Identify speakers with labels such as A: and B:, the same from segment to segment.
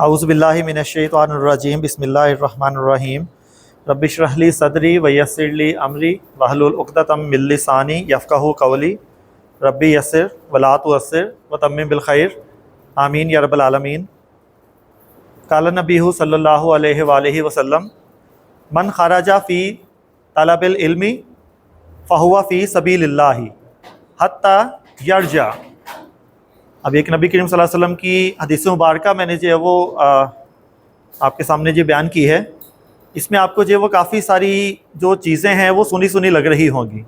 A: اعوذ باللہ من الشیطان الرجیم بسم اللہ الرحمن الرحیم رب اشرح لی صدری ویسر لی امری واحلل عقدۃ من لسانی یفقہوا قولی ربی یسر ولا تعسر وتمم بالخیر آمین یا رب العالمین۔ قال النبی صلی اللہ علیہ وآلہ وسلم من خرج فی طلب العلم فہو فی سبیل اللہ حتی یرجع۔ اب ایک نبی کریم صلی اللہ علیہ وسلم کی حدیث مبارکہ میں نے جو ہے وہ آپ کے سامنے جو بیان کی ہے، اس میں آپ کو جو ہے وہ کافی ساری جو چیزیں ہیں وہ سنی سنی لگ رہی ہوں گی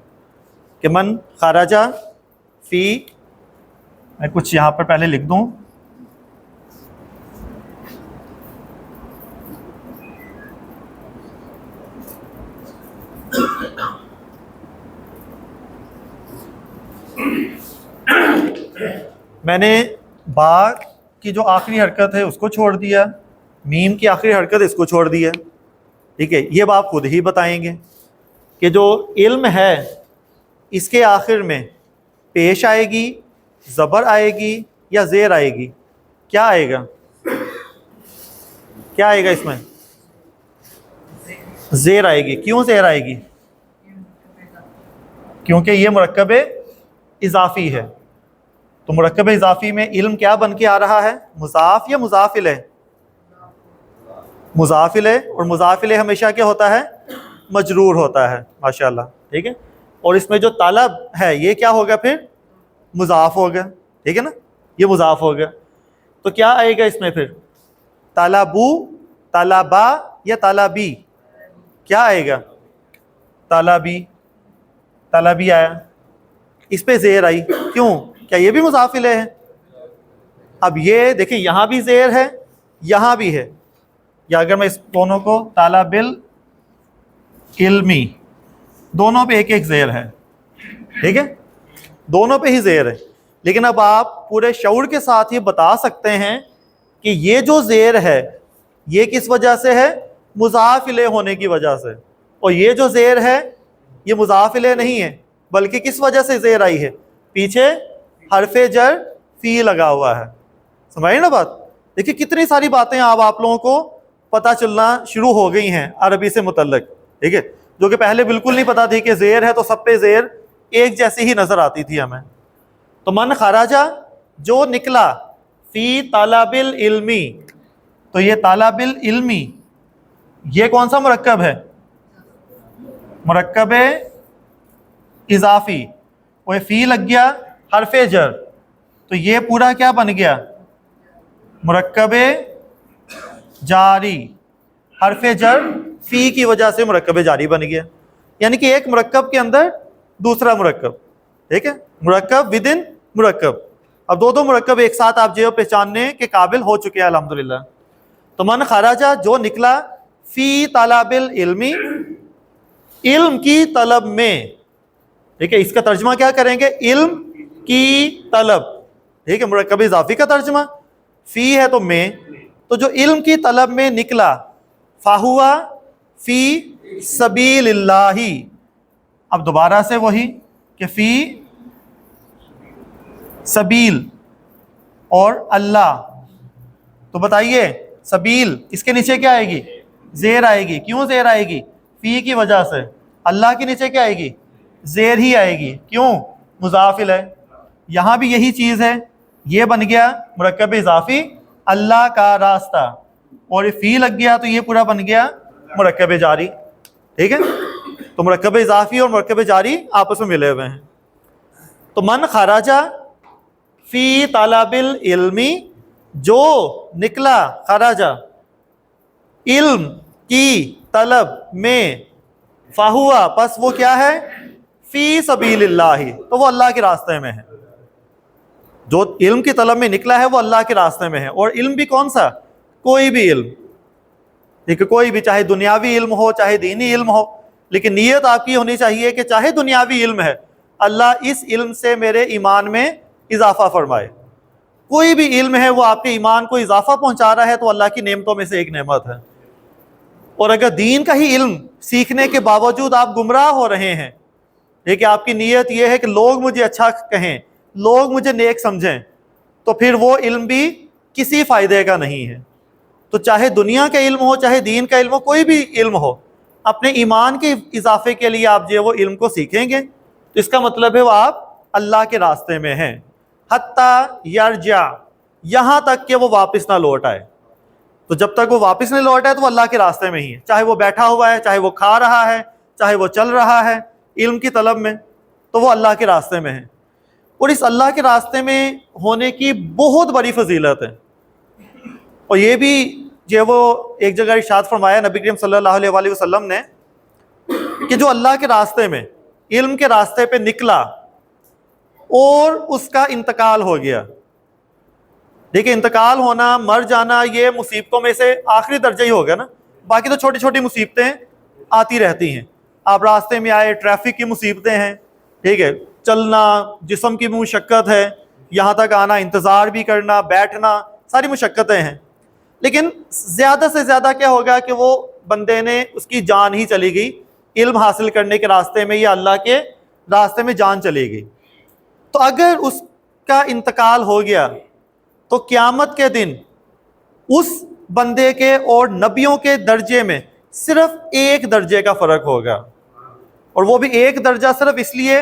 A: کہ من خرجہ فی، میں کچھ یہاں پر پہلے لکھ دوں، میں نے با کی جو آخری حرکت ہے اس کو چھوڑ دیا، میم کی آخری حرکت اس کو چھوڑ دیا، ٹھیک ہے۔ یہ آپ خود ہی بتائیں گے کہ جو علم ہے اس کے آخر میں پیش آئے گی، زبر آئے گی یا زیر آئے گی؟ کیا آئے گا؟ کیا آئے گا اس میں؟ زیر آئے گی۔ کیوں زیر آئے گی؟ کیونکہ یہ مرکب اضافی ہے۔ تو مرکب اضافی میں علم کیا بن کے آ رہا ہے؟ مضاف یا مضاف الیہ؟ مضاف الیہ، اور مضاف الیہ ہمیشہ کیا ہوتا ہے؟ مجرور ہوتا ہے، ماشاءاللہ، ٹھیک ہے۔ اور اس میں جو طلب ہے یہ کیا ہوگا پھر؟ مضاف ہوگا، ٹھیک ہے نا، یہ مضاف ہوگا۔ تو کیا آئے گا اس میں پھر؟ طلبو، طلبا یا طلبی؟ کیا آئے گا؟ طلبی، طلبی آیا، اس پہ زیر آئی، کیوں؟ کیا یہ بھی مضاف الیہ ہے؟ اب یہ دیکھیں یہاں بھی زیر ہے، یہاں بھی ہے، یا اگر میں اس دونوں کو طالب العلمی، دونوں پہ ایک ایک زیر ہے، ٹھیک ہے، دونوں پہ ہی زیر ہے۔ لیکن اب آپ پورے شعور کے ساتھ یہ بتا سکتے ہیں کہ یہ جو زیر ہے یہ کس وجہ سے ہے؟ مضاف الیہ ہونے کی وجہ سے، اور یہ جو زیر ہے یہ مضاف الیہ نہیں ہے، بلکہ کس وجہ سے زیر آئی ہے؟ پیچھے حرف جر فی لگا ہوا ہے۔ سمجھ نا بات؟ دیکھیں کتنی ساری باتیں اب آپ لوگوں کو پتہ چلنا شروع ہو گئی ہیں عربی سے متعلق، ٹھیک ہے، جو کہ پہلے بالکل نہیں پتہ تھی کہ زیر ہے تو سب پہ زیر ایک جیسی ہی نظر آتی تھی ہمیں۔ تو من خرجہ، جو نکلا، فی طلب العلمی، تو یہ طلب العلمی یہ کون سا مرکب ہے؟ مرکب اضافی، وہ فی لگ گیا حرف جر، تو یہ پورا کیا بن گیا؟ مرکب جاری، حرف جر فی کی وجہ سے مرکب جاری بن گیا، یعنی کہ ایک مرکب کے اندر دوسرا مرکب، ٹھیک ہے، مرکب ود ان مرکب۔ اب دو مرکب ایک ساتھ آپ جو پہچاننے کے قابل ہو چکے ہیں الحمدللہ۔ تو من خرجہ، جو نکلا، فی طلب العلمی، علم کی طلب میں، ٹھیک ہے، اس کا ترجمہ کیا کریں گے؟ علم کی طلب، ٹھیک ہے، مرکب اضافی کا ترجمہ، فی ہے تو میں، تو جو علم کی طلب میں نکلا، فہوا فی سبیل اللہ، اب دوبارہ سے وہی کہ فی سبیل اور اللہ، تو بتائیے سبیل اس کے نیچے کیا آئے گی؟ زیر آئے گی۔ کیوں زیر آئے گی؟ فی کی وجہ سے۔ اللہ کے نیچے کیا آئے گی؟ زیر ہی آئے گی، کیوں؟ مضاف الیہ۔ یہاں بھی یہی چیز ہے، یہ بن گیا مرکب اضافی اللہ کا راستہ، اور فی لگ گیا تو یہ پورا بن گیا مرکب جاری، ٹھیک ہے۔ تو مرکب اضافی اور مرکب جاری آپس میں ملے ہوئے ہیں۔ تو من خرجہ فی طلب العلمی، جو نکلا، خرجہ علم کی طلب میں، فہوا پس وہ کیا ہے؟ فی سبیل اللہ، تو وہ اللہ کے راستے میں ہے۔ جو علم کی طلب میں نکلا ہے وہ اللہ کے راستے میں ہے، اور علم بھی کون سا؟ کوئی بھی علم، ٹھیک ہے، کوئی بھی، چاہے دنیاوی علم ہو چاہے دینی علم ہو، لیکن نیت آپ کی ہونی چاہیے کہ چاہے دنیاوی علم ہے، اللہ اس علم سے میرے ایمان میں اضافہ فرمائے۔ کوئی بھی علم ہے وہ آپ کے ایمان کو اضافہ پہنچا رہا ہے تو اللہ کی نعمتوں میں سے ایک نعمت ہے۔ اور اگر دین کا ہی علم سیکھنے کے باوجود آپ گمراہ ہو رہے ہیں، دیکھیں آپ کی نیت یہ ہے کہ لوگ مجھے اچھا کہیں، لوگ مجھے نیک سمجھیں، تو پھر وہ علم بھی کسی فائدے کا نہیں ہے۔ تو چاہے دنیا کا علم ہو چاہے دین کا علم ہو، کوئی بھی علم ہو، اپنے ایمان کے اضافے کے لیے آپ جو ہے وہ علم کو سیکھیں گے، تو اس کا مطلب ہے وہ آپ اللہ کے راستے میں ہیں۔ حتیٰ یرجع، یہاں تک کہ وہ واپس نہ لوٹ آئے۔ تو جب تک وہ واپس نہیں لوٹ آئے تو وہ اللہ کے راستے میں ہی ہے، چاہے وہ بیٹھا ہوا ہے، چاہے وہ کھا رہا ہے، چاہے وہ چل رہا ہے علم کی طلب میں، تو وہ اللہ کے راستے میں ہے۔ اور اس اللہ کے راستے میں ہونے کی بہت بڑی فضیلت ہے، اور یہ بھی جو وہ ایک جگہ ارشاد فرمایا نبی کریم صلی اللہ علیہ وآلہ وسلم نے کہ جو اللہ کے راستے میں علم کے راستے پہ نکلا اور اس کا انتقال ہو گیا۔ دیکھیں انتقال ہونا، مر جانا، یہ مصیبتوں میں سے آخری درجہ ہی ہوگا نا، باقی تو چھوٹی چھوٹی مصیبتیں آتی رہتی ہیں۔ آپ راستے میں آئے، ٹریفک کی مصیبتیں ہیں، ٹھیک ہے، چلنا، جسم کی مشقت ہے، یہاں تک آنا، انتظار بھی کرنا، بیٹھنا، ساری مشقتیں ہیں۔ لیکن زیادہ سے زیادہ کیا ہوگا کہ وہ بندے نے اس کی جان ہی چلی گئی علم حاصل کرنے کے راستے میں، یا اللہ کے راستے میں جان چلی گئی۔ تو اگر اس کا انتقال ہو گیا تو قیامت کے دن اس بندے کے اور نبیوں کے درجے میں صرف ایک درجے کا فرق ہوگا، اور وہ بھی ایک درجہ صرف اس لیے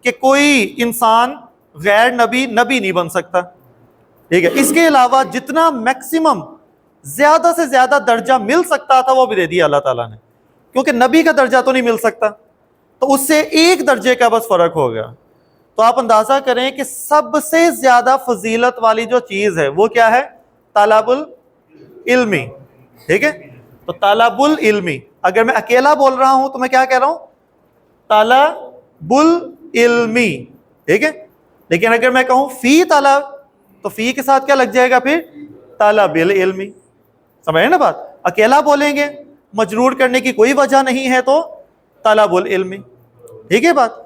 A: کہ کوئی انسان غیر نبی نہیں بن سکتا، ٹھیک ہے۔ اس کے علاوہ جتنا میکسیمم زیادہ سے زیادہ درجہ مل سکتا تھا وہ بھی دے دیا اللہ تعالیٰ نے، کیونکہ نبی کا درجہ تو نہیں مل سکتا، تو اس سے ایک درجے کا بس فرق ہوگا۔ تو آپ اندازہ کریں کہ سب سے زیادہ فضیلت والی جو چیز ہے وہ کیا ہے؟ طلب العلمی، ٹھیک ہے۔ تو طلب العلمی، اگر میں اکیلا بول رہا ہوں تو میں کیا کہہ رہا ہوں؟ طلب العلمی، ٹھیک ہے۔ لیکن اگر میں کہوں فی طلب، تو فی کے ساتھ کیا لگ جائے گا پھر؟ طلب العلمی، سمجھ رہے نا بات؟ اکیلا بولیں گے، مجرور کرنے کی کوئی وجہ نہیں ہے، تو طلب العلمی، ٹھیک ہے بات۔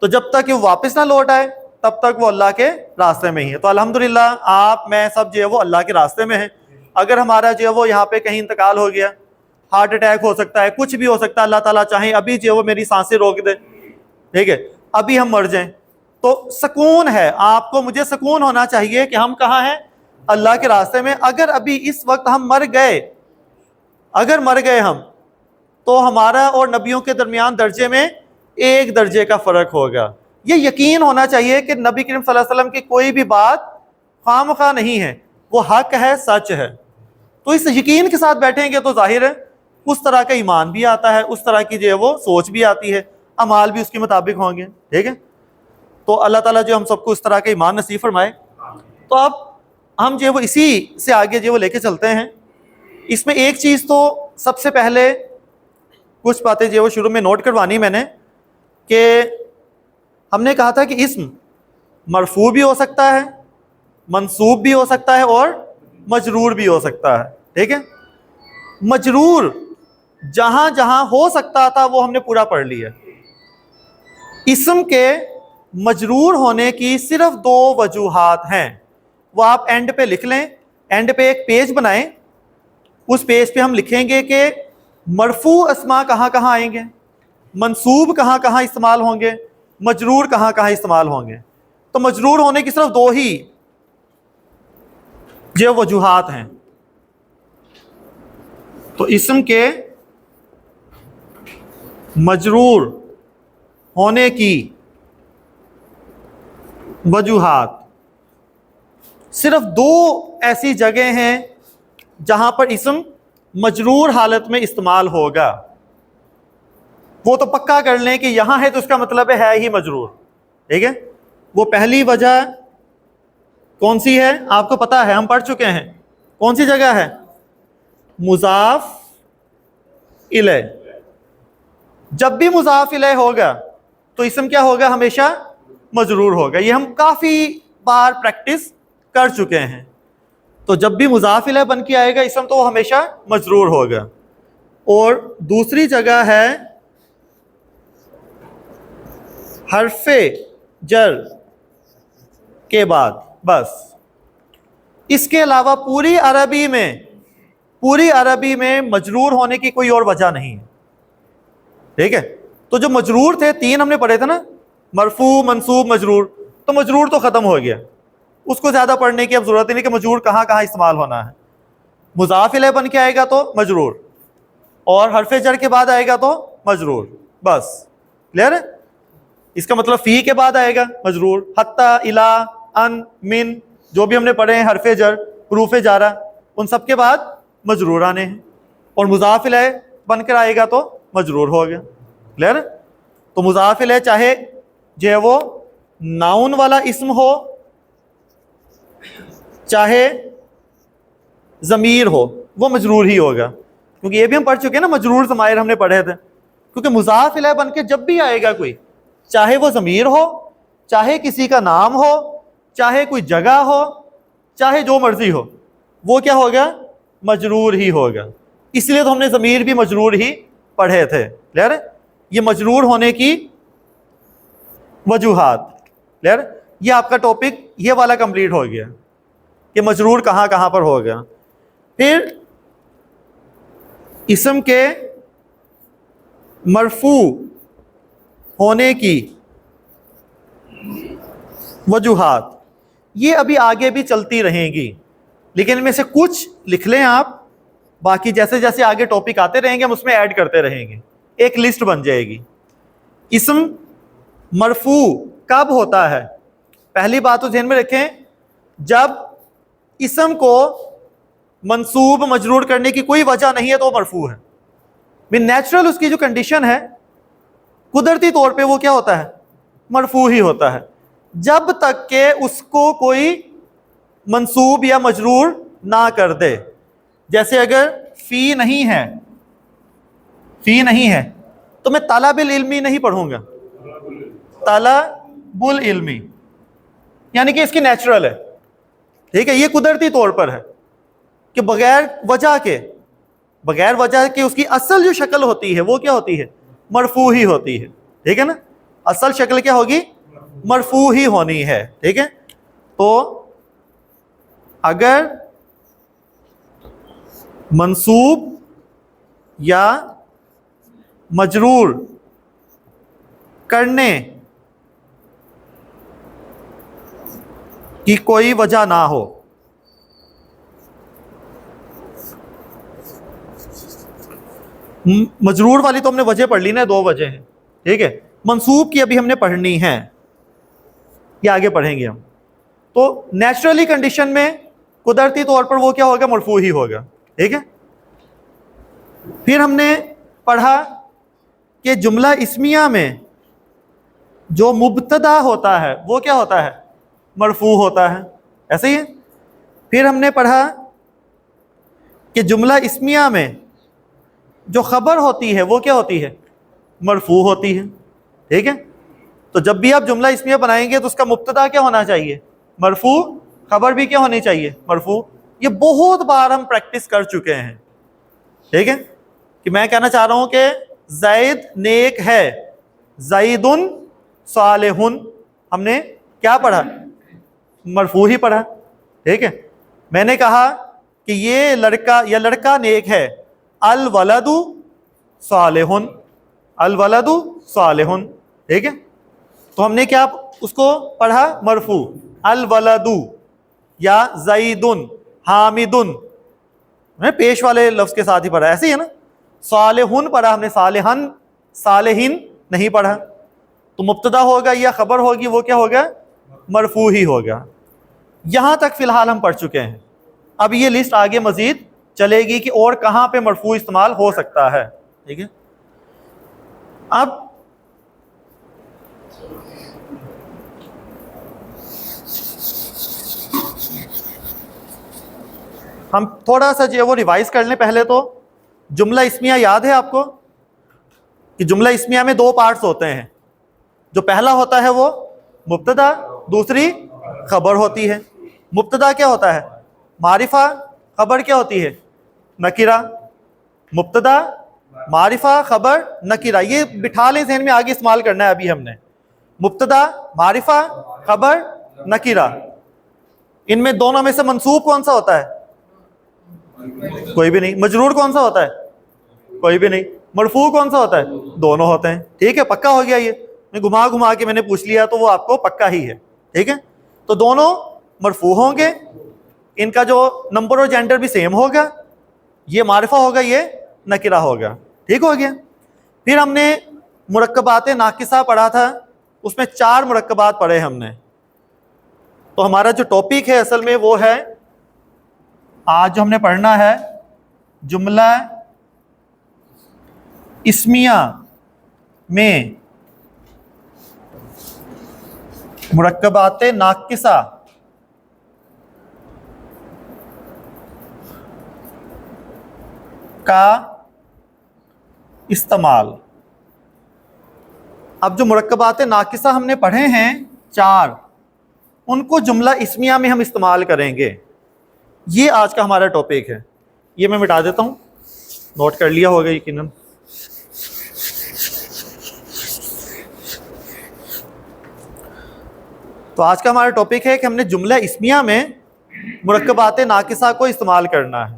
A: تو جب تک وہ واپس نہ لوٹ آئے تب تک وہ اللہ کے راستے میں ہی ہے۔ تو الحمدللہ آپ میں سب جو ہے وہ اللہ کے راستے میں ہیں۔ اگر ہمارا جو ہے وہ یہاں پہ کہیں انتقال ہو گیا، ہارٹ اٹیک ہو سکتا ہے، کچھ بھی ہو سکتا ہے، اللہ تعالیٰ چاہیں ابھی جو ہے وہ میری سانسیں روک دے، ٹھیک ہے، ابھی ہم مر جائیں، تو سکون ہے، آپ کو مجھے سکون ہونا چاہیے کہ ہم کہاں ہیں؟ اللہ کے راستے میں۔ اگر ابھی اس وقت ہم مر گئے، اگر مر گئے ہم، تو ہمارا اور نبیوں کے درمیان درجے میں ایک درجے کا فرق ہوگا۔ یہ یقین ہونا چاہیے کہ نبی کریم صلی اللہ علیہ وسلم کی کوئی بھی بات خواہ مخواہ نہیں ہے، وہ حق ہے، سچ ہے۔ تو اس یقین کے ساتھ بیٹھیں گے تو ظاہر ہے اس طرح کا ایمان بھی آتا ہے، اس طرح کی جو ہے وہ سوچ بھی آتی ہے، اعمال بھی اس کے مطابق ہوں گے، ٹھیک ہے۔ تو اللہ تعالیٰ جو ہم سب کو اس طرح کا ایمان نصیب فرمائے۔ تو اب ہم جو ہے وہ اسی سے آگے جو وہ لے کے چلتے ہیں۔ اس میں ایک چیز تو سب سے پہلے کچھ باتیں جو وہ شروع میں نوٹ کروانی میں نے، کہ ہم نے کہا تھا کہ اسم مرفوع بھی ہو سکتا ہے، منصوب بھی ہو سکتا ہے، اور مجرور بھی ہو سکتا ہے، ٹھیک ہے۔ مجرور جہاں جہاں ہو سکتا تھا وہ ہم نے پورا پڑھ لیا۔ اسم کے مجرور ہونے کی صرف دو وجوہات ہیں، وہ آپ اینڈ پہ لکھ لیں، اینڈ پہ ایک پیج بنائیں، اس پیج پہ ہم لکھیں گے کہ مرفوع اسما کہاں کہاں آئیں گے، منصوب کہاں کہاں استعمال ہوں گے، مجرور کہاں کہاں استعمال ہوں گے۔ تو مجرور ہونے کی صرف دو ہی جو وجوہات ہیں۔ تو اسم کے مجرور ہونے کی وجوہات صرف دو ایسی جگہ ہیں جہاں پر اسم مجرور حالت میں استعمال ہوگا۔ وہ تو پکا کر لیں کہ یہاں ہے تو اس کا مطلب ہے ہی مجرور، ٹھیک ہے۔ وہ پہلی وجہ کون سی ہے؟ آپ کو پتا ہے، ہم پڑھ چکے ہیں، کون سی جگہ ہے؟ مضاف الیہ۔ جب بھی مضاف الیہ ہوگا تو اسم کیا ہوگا؟ ہمیشہ مجرور ہوگا۔ یہ ہم کافی بار پریکٹس کر چکے ہیں۔ تو جب بھی مضاف الیہ بن کے آئے گا اسم تو وہ ہمیشہ مجرور ہوگا۔ اور دوسری جگہ ہے حرف جر کے بعد، بس اس کے علاوہ پوری عربی میں مجرور ہونے کی کوئی اور وجہ نہیں ہے، ٹھیک ہے۔ تو جو مجرور تھے تین ہم نے پڑھے تھے نا، مرفوع، منصوب، مجرور، تو مجرور تو ختم ہو گیا، اس کو زیادہ پڑھنے کی اب ضرورت نہیں کہ مجرور کہاں کہاں استعمال ہونا ہے۔ مضاف الیہ بن کے آئے گا تو مجرور, اور حرف جر کے بعد آئے گا تو مجرور, بس کلیئر ہے. اس کا مطلب فی کے بعد آئے گا مجرور, حتی, الی, ان, من, جو بھی ہم نے پڑھے ہیں حرف جر, حروف جارہ, ان سب کے بعد مجرور آنے ہیں, اور مضاف الیہ بن کر آئے گا تو مجرور ہو گیا. کلیئر ہے. تو مضاف الیہ چاہے جو ہے وہ ناؤن والا اسم ہو چاہے ضمیر ہو, وہ مجرور ہی ہوگا, کیونکہ یہ بھی ہم پڑھ چکے ہیں نا, مجرور ضمائر ہم نے پڑھے تھے. کیونکہ مضاف الیہ بن کے جب بھی آئے گا کوئی, چاہے وہ ضمیر ہو, چاہے کسی کا نام ہو, چاہے کوئی جگہ ہو, چاہے جو مرضی ہو, وہ کیا ہوگا, مجرور ہی ہوگا. اس لیے تو ہم نے ضمیر بھی مجرور ہی پڑھے تھے. کلیئر ہے. یہ مجرور ہونے کی وجوہات. کلیئر. یہ آپ کا ٹاپک یہ والا کمپلیٹ ہو گیا کہ مجرور کہاں کہاں پر ہو گیا. پھر اسم کے مرفوع ہونے کی وجوہات, یہ ابھی آگے بھی چلتی رہیں گی, لیکن ان میں سے کچھ لکھ لیں آپ, باقی جیسے جیسے آگے ٹاپک آتے رہیں گے ہم اس میں ایڈ کرتے رہیں گے, ایک لسٹ بن جائے گی. اسم مرفوع کب ہوتا ہے؟ پہلی بات تو ذہن میں رکھیں, جب اسم کو منصوب مجرور کرنے کی کوئی وجہ نہیں ہے تو وہ مرفوع ہے. نیچرل اس کی جو کنڈیشن ہے قدرتی طور پہ وہ کیا ہوتا ہے, مرفوع ہی ہوتا ہے, جب تک کہ اس کو کوئی منصوب یا مجرور نہ کر دے. جیسے اگر فی نہیں ہے, فی نہیں ہے تو میں طلب العلمی نہیں پڑھوں گا, طلب العلمی, یعنی کہ اس کی نیچرل ہے. ٹھیک ہے, یہ قدرتی طور پر ہے کہ بغیر وجہ کے اس کی اصل جو شکل ہوتی ہے وہ کیا ہوتی ہے, مرفوع ہی ہوتی ہے. ٹھیک ہے نا, اصل شکل کیا ہوگی, مرفوع ہی ہونی ہے. ٹھیک ہے. تو اگر منصوب یا مجرور کرنے کی کوئی وجہ نہ ہو, مجرور والی تو ہم نے وجہ پڑھ لی نا, دو وجہ ہیں. ٹھیک ہے. منصوب کی ابھی ہم نے پڑھنی ہے, یہ آگے پڑھیں گے ہم. تو نیچرلی کنڈیشن میں قدرتی طور پر وہ کیا ہوگا, مرفوع ہی ہوگا. ٹھیک ہے. پھر ہم نے پڑھا کہ جملہ اسمیہ میں جو مبتدا ہوتا ہے وہ کیا ہوتا ہے, مرفوع ہوتا ہے. ایسے ہی ہے. پھر ہم نے پڑھا کہ جملہ اسمیہ میں جو خبر ہوتی ہے وہ کیا ہوتی ہے, مرفوع ہوتی ہے. ٹھیک ہے. تو جب بھی آپ جملہ اسمیہ بنائیں گے تو اس کا مبتدا کیا ہونا چاہیے, مرفوع, خبر بھی کیا ہونی چاہیے, مرفوع. یہ بہت بار ہم پریکٹس کر چکے ہیں. ٹھیک ہے. کہ میں کہنا چاہ رہا ہوں کہ زید نیک ہے, زیدن صالح, ہم نے کیا پڑھا, مرفوع ہی پڑھا. ٹھیک ہے. میں نے کہا کہ یہ لڑکا یا لڑکا نیک ہے, الولد صالح, الولد صالح. ٹھیک ہے. تو ہم نے کیا اس کو پڑھا, مرفوع, الولد یا زیدن حامدن, پیش والے لفظ کے ساتھ ہی پڑھا, ایسے ہی ہے نا. صالحن پڑھا ہم نے, صالحن, صالحین نہیں پڑھا. تو مبتدا ہوگا یا خبر ہوگی وہ کیا ہوگا, مرفوع ہی ہوگا. یہاں تک فی الحال ہم پڑھ چکے ہیں. اب یہ لسٹ آگے مزید چلے گی کہ اور کہاں پہ مرفوع استعمال ہو سکتا ہے. ٹھیک ہے. اب ہم تھوڑا سا جو ہے وہ ریوائز کر لیں. پہلے تو جملہ اسمیہ یاد ہے آپ کو کہ جملہ اسمیہ میں دو پارٹس ہوتے ہیں. جو پہلا ہوتا ہے وہ مبتدا, دوسری خبر ہوتی ہے. مبتدا کیا ہوتا ہے, معرفہ, خبر کیا ہوتی ہے, نکرہ. مبتدا, معرفہ, خبر, نکرہ. یہ بٹھا لیں ذہن میں, آگے استعمال کرنا ہے ابھی ہم نے. مبتدا, معرفہ, خبر, نکرہ. ان میں دونوں میں سے منصوب کون سا ہوتا ہے, کوئی بھی نہیں. مجرور کون سا ہوتا ہے, کوئی بھی نہیں. مرفوع کون سا ہوتا ہے, دونوں ہوتے ہیں. ٹھیک ہے. پکا ہو گیا. یہ میں گھما گھما کے میں نے پوچھ لیا تو وہ آپ کو پکا ہی ہے. ٹھیک ہے. تو دونوں مرفوع ہوں گے, ان کا جو نمبر اور جینڈر بھی سیم ہوگا, یہ معرفہ ہوگا، یہ نکرہ ہوگا. ٹھیک ہو گیا. پھر ہم نے مرکبات ناقصہ پڑھا تھا، اس میں 4 مرکبات پڑھے ہم نے. تو ہمارا جو ٹاپک ہے اصل میں وہ ہے آج جو ہم نے پڑھنا ہے جملہ اسمیہ میں مرکبات ناقصہ کا استعمال. اب جو مرکبات ناقصہ ہم نے پڑھے ہیں 4، ان کو جملہ اسمیہ میں ہم استعمال کریں گے. یہ آج کا ہمارا ٹاپک ہے. یہ میں مٹا دیتا ہوں، نوٹ کر لیا ہوگا یقیناً. تو آج کا ہمارا ٹاپک ہے کہ ہم نے جملہ اسمیہ میں مرکبات ناقصہ کو استعمال کرنا ہے.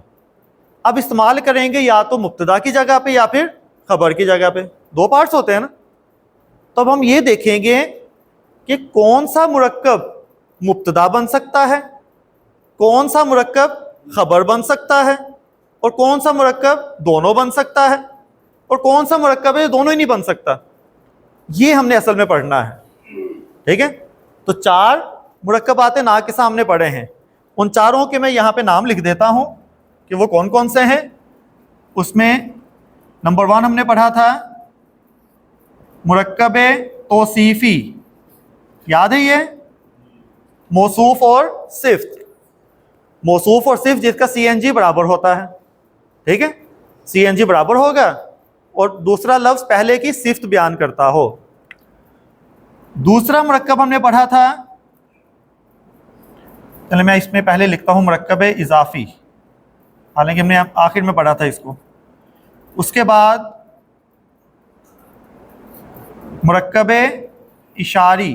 A: اب استعمال کریں گے یا تو مبتدا کی جگہ پہ یا پھر خبر کی جگہ پہ. 2 پارٹس ہوتے ہیں نا. تو اب ہم یہ دیکھیں گے کہ کون سا مرکب مبتدا بن سکتا ہے، کون سا مرکب خبر بن سکتا ہے، اور کون سا مرکب دونوں بن سکتا ہے، اور کون سا مرکب ہے دونوں ہی نہیں بن سکتا. یہ ہم نے اصل میں پڑھنا ہے. ٹھیک ہے. تو 4 مرکبات ناقصہ ہم نے پڑھے ہیں. ان 4 کے میں یہاں پہ نام لکھ دیتا ہوں کہ وہ کون کون سے ہیں. اس میں نمبر 1 ہم نے پڑھا تھا مرکب توصیفی. یاد ہے یہ موصوف اور صفت. موصوف اور صفت جس کا CNG برابر ہوتا ہے. ٹھیک ہے. CNG برابر ہوگا اور دوسرا لفظ پہلے کی صفت بیان کرتا ہو. دوسرا مرکب ہم نے پڑھا تھا، چلے میں اس میں پہلے لکھتا ہوں مرکب اضافی، حالانکہ ہم نے آخر میں پڑھا تھا اس کو. اس کے بعد مرکب اشاری.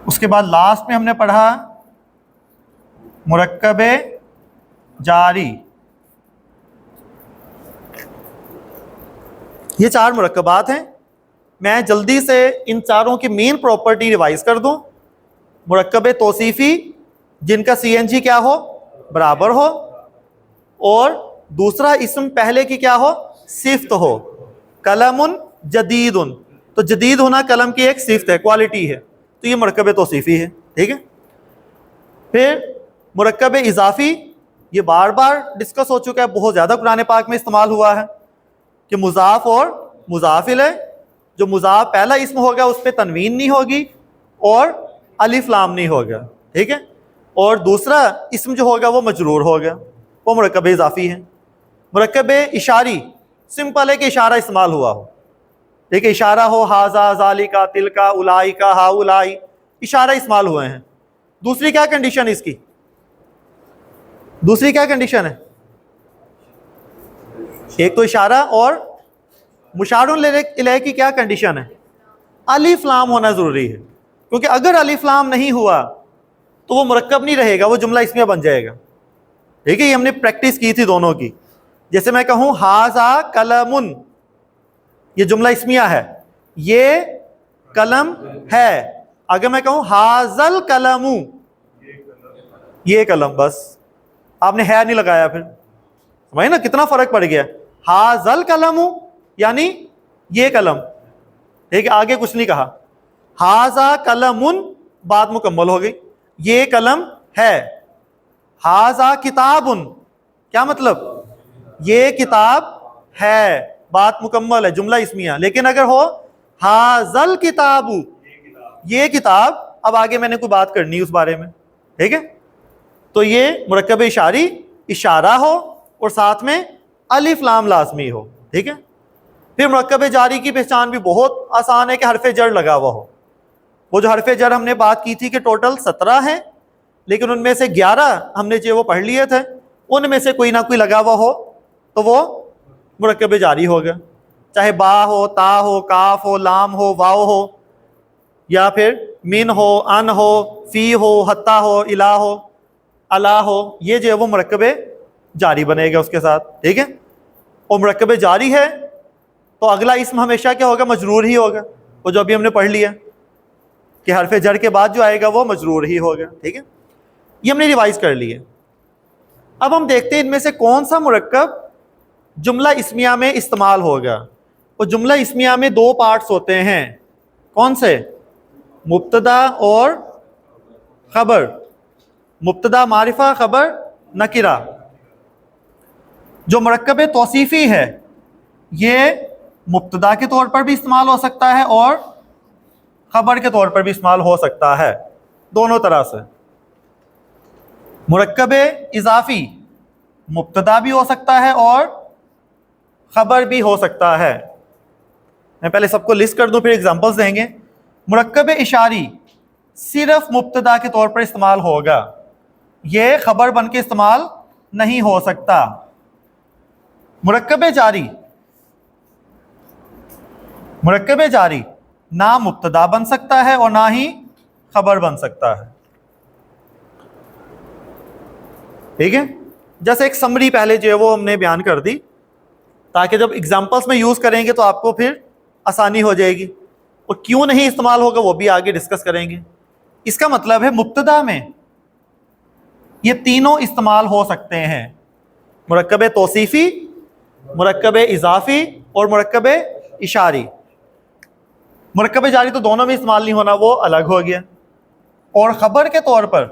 A: اس کے بعد لاسٹ میں ہم نے پڑھا مرکب جاری. یہ 4 مرکبات ہیں. میں جلدی سے ان 4 کی مین پراپرٹی ریوائز کر دوں. مرکب توصیفی جن کا CNG کیا ہو، برابر ہو، اور دوسرا اسم پہلے کی کیا ہو، صفت ہو. قلم جدید، تو جدید ہونا قلم کی ایک صفت ہے، کوالٹی ہے. تو یہ مرکب توصیفی ہے. ٹھیک ہے. پھر مرکب اضافی، یہ بار بار ڈسکس ہو چکا ہے، بہت زیادہ قرآن پاک میں استعمال ہوا ہے کہ مضاف اور مضاف الیہ. جو مضاف پہلا اسم ہوگا اس پہ تنوین نہیں ہوگی اور الف لام نہیں ہوگا. ٹھیک ہے. اور دوسرا اسم جو ہوگا وہ مجرور ہوگا، وہ مرکب اضافی ہے. مرکب اشاری سمپل ہے کہ اشارہ استعمال ہوا ہو. ٹھیک ہے. اشارہ ہو ہاذا ذالکا تلکا اولئکا ہؤلاء، اشارہ استعمال ہوئے ہیں. دوسری کیا کنڈیشن اس کی، دوسری کیا کنڈیشن ہے؟ ایک تو اشارہ، اور مشار الیہ کی کیا کنڈیشن ہے؟ الف لام ہونا ضروری ہے. کیونکہ اگر الف لام نہیں ہوا تو وہ مرکب نہیں رہے گا، وہ جملہ اسمیہ بن جائے گا. ٹھیک ہے. یہ ہم نے پریکٹس کی تھی دونوں کی. جیسے میں کہوں ہاذا قلم، یہ جملہ اسمیہ ہے، یہ قلم ہے. اگر میں کہوں ہاذل قلم، یہ قلم، بس آپ نے ہے نہیں لگایا، پھر سمجھے نا کتنا فرق پڑ گیا. ہاذل قلم یعنی یہ قلم. ٹھیک ہے. آگے کچھ نہیں کہا. ہاذا قلم بات مکمل ہو گئی، یہ قلم ہے. ہاذا کتاب، کیا مطلب؟ یہ کتاب ہے، بات مکمل ہے، جملہ اسمیہ. لیکن اگر ہو ہاذل کتاب، یہ کتاب، اب آگے میں نے کوئی بات کرنی ہے اس بارے میں. ٹھیک ہے. تو یہ مرکب اشاری، اشارہ ہو اور ساتھ میں الف لام لازمی ہو. ٹھیک ہے. پھر مرکب جاری کی پہچان بھی بہت آسان ہے کہ حرف جر لگا ہوا ہو. وہ جو حرف جر ہم نے بات کی تھی کہ ٹوٹل 17 ہیں، لیکن ان میں سے 11 ہم نے جو وہ پڑھ لیے تھے، ان میں سے کوئی نہ کوئی لگا ہوا ہو تو وہ مرکب جاری ہوگا. چاہے با ہو، تا ہو، کاف ہو، لام ہو، واو ہو، یا پھر من ہو، ان ہو، فی ہو، حتی ہو، الہ ہو، الا ہو، یہ جو ہے وہ مرکب جاری بنے گا اس کے ساتھ. ٹھیک ہے. اور مرکب جاری ہے تو اگلا اسم ہمیشہ کیا ہوگا؟ مجرور ہی ہوگا. وہ جو ابھی ہم نے پڑھ لیا کہ حرف جر کے بعد جو آئے گا وہ مجرور ہی ہوگا. ٹھیک ہے. یہ ہم نے ریوائز کر لی ہے. اب ہم دیکھتے ہیں ان میں سے کون سا مرکب جملہ اسمیہ میں استعمال ہوگا. اور جملہ اسمیہ میں دو پارٹس ہوتے ہیں. کون سے؟ مبتدا اور خبر. مبتدا معرفہ، خبر نکرہ. جو مرکب توصیفی ہے یہ مبتدا کے طور پر بھی استعمال ہو سکتا ہے اور خبر کے طور پر بھی استعمال ہو سکتا ہے، دونوں طرح سے. مرکب اضافی مبتدا بھی ہو سکتا ہے اور خبر بھی ہو سکتا ہے. میں پہلے سب کو لسٹ کر دوں پھر ایگزامپلس دیں گے. مرکب اشاری صرف مبتدا کے طور پر استعمال ہوگا، یہ خبر بن کے استعمال نہیں ہو سکتا. مرکب جاری، مرکب جاری نہ مبتدا بن سکتا ہے اور نہ ہی خبر بن سکتا ہے. ٹھیک ہے، جیسے ایک سمری پہلے جو ہے وہ ہم نے بیان کر دی تاکہ جب ایگزامپلس میں یوز کریں گے تو آپ کو پھر آسانی ہو جائے گی. اور کیوں نہیں استعمال ہوگا وہ بھی آگے ڈسکس کریں گے. اس کا مطلب ہے مبتدا میں یہ تینوں استعمال ہو سکتے ہیں، مرکب توصیفی، مرکب اضافی اور مرکب اشاری. مرکب جاری تو دونوں میں استعمال نہیں ہونا، وہ الگ ہو گیا. اور خبر کے طور پر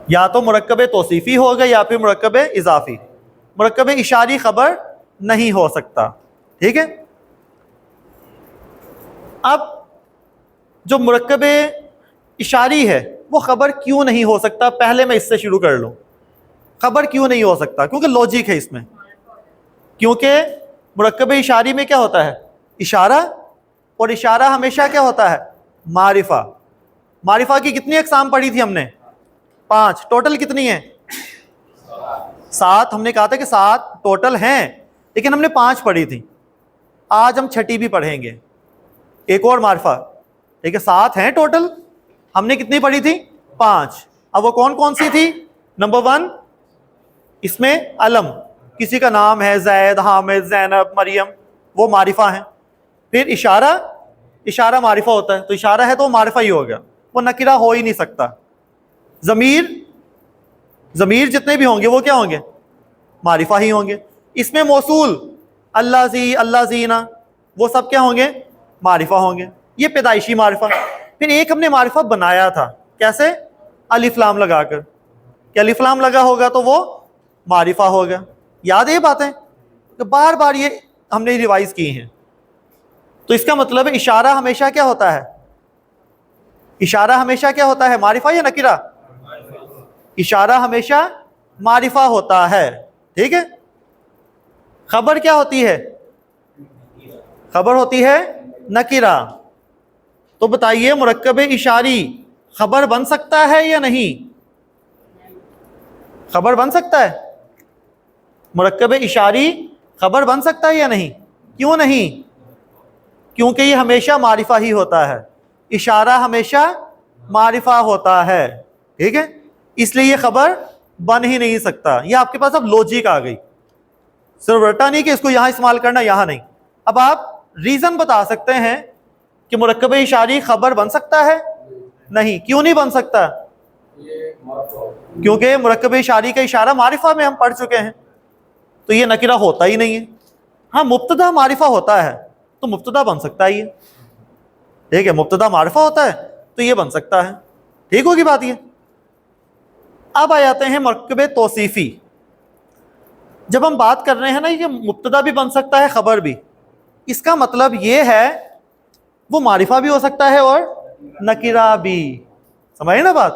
A: یا تو مرکب توصیفی ہوگا یا پھر مرکب اضافی. مرکب اشاری خبر نہیں ہو سکتا. ٹھیک ہے، اب جو مرکب اشاری ہے وہ خبر کیوں نہیں ہو سکتا؟ پہلے میں اس سے شروع کر لوں. خبر کیوں نہیں ہو سکتا؟ کیونکہ لوجک ہے اس میں. کیونکہ مرکب اشاری میں کیا ہوتا ہے؟ اشارہ، اور اشارہ ہمیشہ کیا ہوتا ہے؟ معرفہ. معرفہ کی کتنی اقسام پڑھی تھی ہم نے؟ 5. ٹوٹل کتنی ہیں؟ 7. ہم نے کہا تھا کہ 7 ٹوٹل ہیں لیکن ہم نے 5 پڑھی تھی. آج ہم 6ٹھی بھی پڑھیں گے، ایک اور معرفہ. ٹھیک ہے، 7 ہیں ٹوٹل، ہم نے کتنی پڑھی تھی؟ 5. اب وہ کون کون سی تھی؟ نمبر 1 اس میں علم، کسی کا نام ہے زید، حامد، زینب، مریم، وہ معرفہ ہیں. پھر اشارہ، اشارہ معرفہ ہوتا ہے تو اشارہ ہے تو وہ معرفہ ہی ہوگا، وہ نکرہ ہو ہی نہیں سکتا. ضمیر، ضمیر جتنے بھی ہوں گے وہ کیا ہوں گے؟ معرفہ ہی ہوں گے. اس میں موصول اللہ زی، اللہ زینا، وہ سب کیا ہوں گے؟ معرفہ ہوں گے. یہ پیدائشی معرفہ. پھر ایک ہم نے معرفہ بنایا تھا، کیسے؟ الف لام لگا کر. کہ الف لام لگا ہوگا تو وہ معرفہ ہوگا. یاد ہے یہ باتیں؟ تو بار بار یہ ہم نے ریوائز کی ہیں. تو اس کا مطلب ہے اشارہ ہمیشہ کیا ہوتا ہے؟ اشارہ ہمیشہ کیا ہوتا ہے؟ معرفہ یا نکرہ؟ اشارہ ہمیشہ معرفہ ہوتا ہے. ٹھیک ہے، خبر کیا ہوتی ہے؟ خبر ہوتی ہے نکرہ. تو بتائیے مرکب اشاری خبر بن سکتا ہے یا نہیں؟ خبر بن سکتا ہے؟ مرکب اشاری خبر بن سکتا ہے یا نہیں؟ کیوں نہیں؟ کیونکہ یہ ہمیشہ معرفہ ہی ہوتا ہے. اشارہ ہمیشہ معرفہ ہوتا ہے. ٹھیک ہے، اس لیے یہ خبر بن ہی نہیں سکتا. یہ آپ کے پاس اب لوجک آ گئی، صرف رٹا نہیں کہ اس کو یہاں استعمال کرنا یہاں نہیں. اب آپ ریزن بتا سکتے ہیں کہ مرکب اشاری خبر بن سکتا ہے؟ نہیں. کیوں نہیں بن سکتا؟ کیونکہ مرکب اشاری کا اشارہ معرفہ میں ہم پڑھ چکے ہیں تو یہ نکرہ ہوتا ہی نہیں ہے. ہاں مبتدا معرفہ ہوتا ہے تو مبتدا بن سکتا ہی ہے. ٹھیک ہے، مبتدا معرفہ ہوتا ہے تو یہ بن سکتا ہے. ٹھیک ہوگی بات یہ. اب آ جاتے ہیں مرکب توصیفی. جب ہم بات کر رہے ہیں نا یہ مبتدا بھی بن سکتا ہے خبر بھی، اس کا مطلب یہ ہے وہ معرفہ بھی ہو سکتا ہے اور نکرہ بھی. سمجھے نا بات؟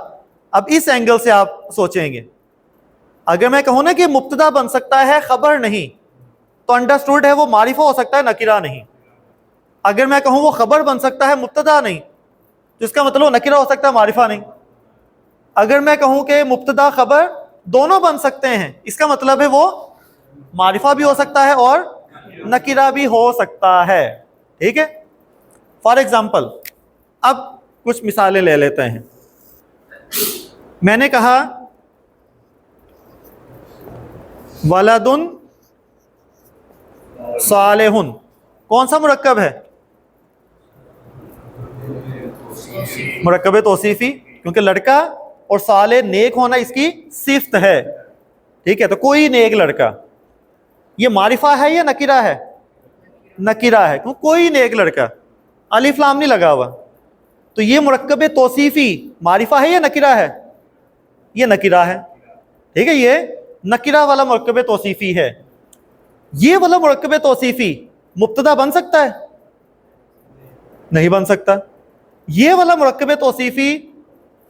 A: اب اس اینگل سے آپ سوچیں گے. اگر میں کہوں نا کہ مبتدا بن سکتا ہے خبر نہیں تو انڈرسٹوڈ ہے وہ معرفہ ہو سکتا ہے نکرہ نہیں. اگر میں کہوں وہ خبر بن سکتا ہے مبتدا نہیں تو اس کا مطلب وہ نکرہ ہو سکتا ہے معرفہ نہیں. اگر میں کہوں کہ مبتدا خبر دونوں بن سکتے ہیں اس کا مطلب ہے وہ معرفہ بھی ہو سکتا ہے اور نکرہ بھی ہو سکتا ہے. ٹھیک ہے، فار ایگزامپل اب کچھ مثالیں لے لیتے ہیں. میں نے کہا ولد صالح، کون سا مرکب ہے؟ مرکب توصیفی، کیونکہ لڑکا اور صالح نیک ہونا اس کی صفت ہے، ٹھیک ہے؟ تو کوئی نیک لڑکا، یہ معرفہ ہے یا نکرہ ہے؟ نکرہ ہے، کیوں؟ کوئی نیک لڑکا، الف لام نہیں لگا ہوا، تو یہ مرکب توصیفی معرفہ ہے یا نکرہ ہے؟ یہ نکرہ ہے، ٹھیک ہے؟ یہ نکرہ والا مرکب توصیفی ہے۔ یہ والا مرکب توصیفی مبتدا بن سکتا ہے؟ نہیں بن سکتا۔ یہ والا مرکب توصیفی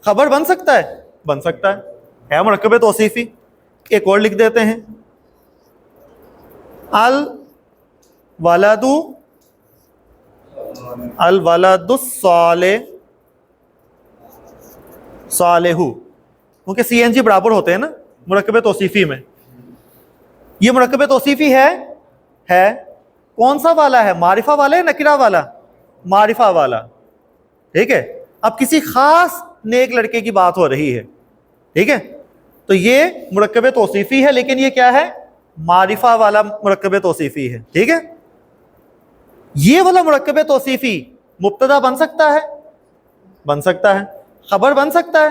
A: خبر بن سکتا ہے؟ بن سکتا ہے مرکب توصیفی۔ ایک اور لکھ دیتے ہیں، الولد الصالح صالح، کیونکہ سی این جی برابر ہوتے ہیں نا مرکب توصیفی میں۔ یہ مرکب توصیفی ہے کون سا والا ہے؟ معرفہ والا ہے نکرہ والا؟ معرفہ والا، ٹھیک ہے؟ اب کسی خاص نیک لڑکے کی بات ہو رہی ہے، ٹھیک ہے؟ تو یہ مرکب توصیفی ہے، لیکن یہ کیا ہے؟ معرفہ والا مرکب توصیفی ہے، ٹھیک ہے؟ یہ والا مرکب توصیفی مبتدا بن سکتا ہے؟ بن سکتا ہے۔ خبر بن سکتا ہے؟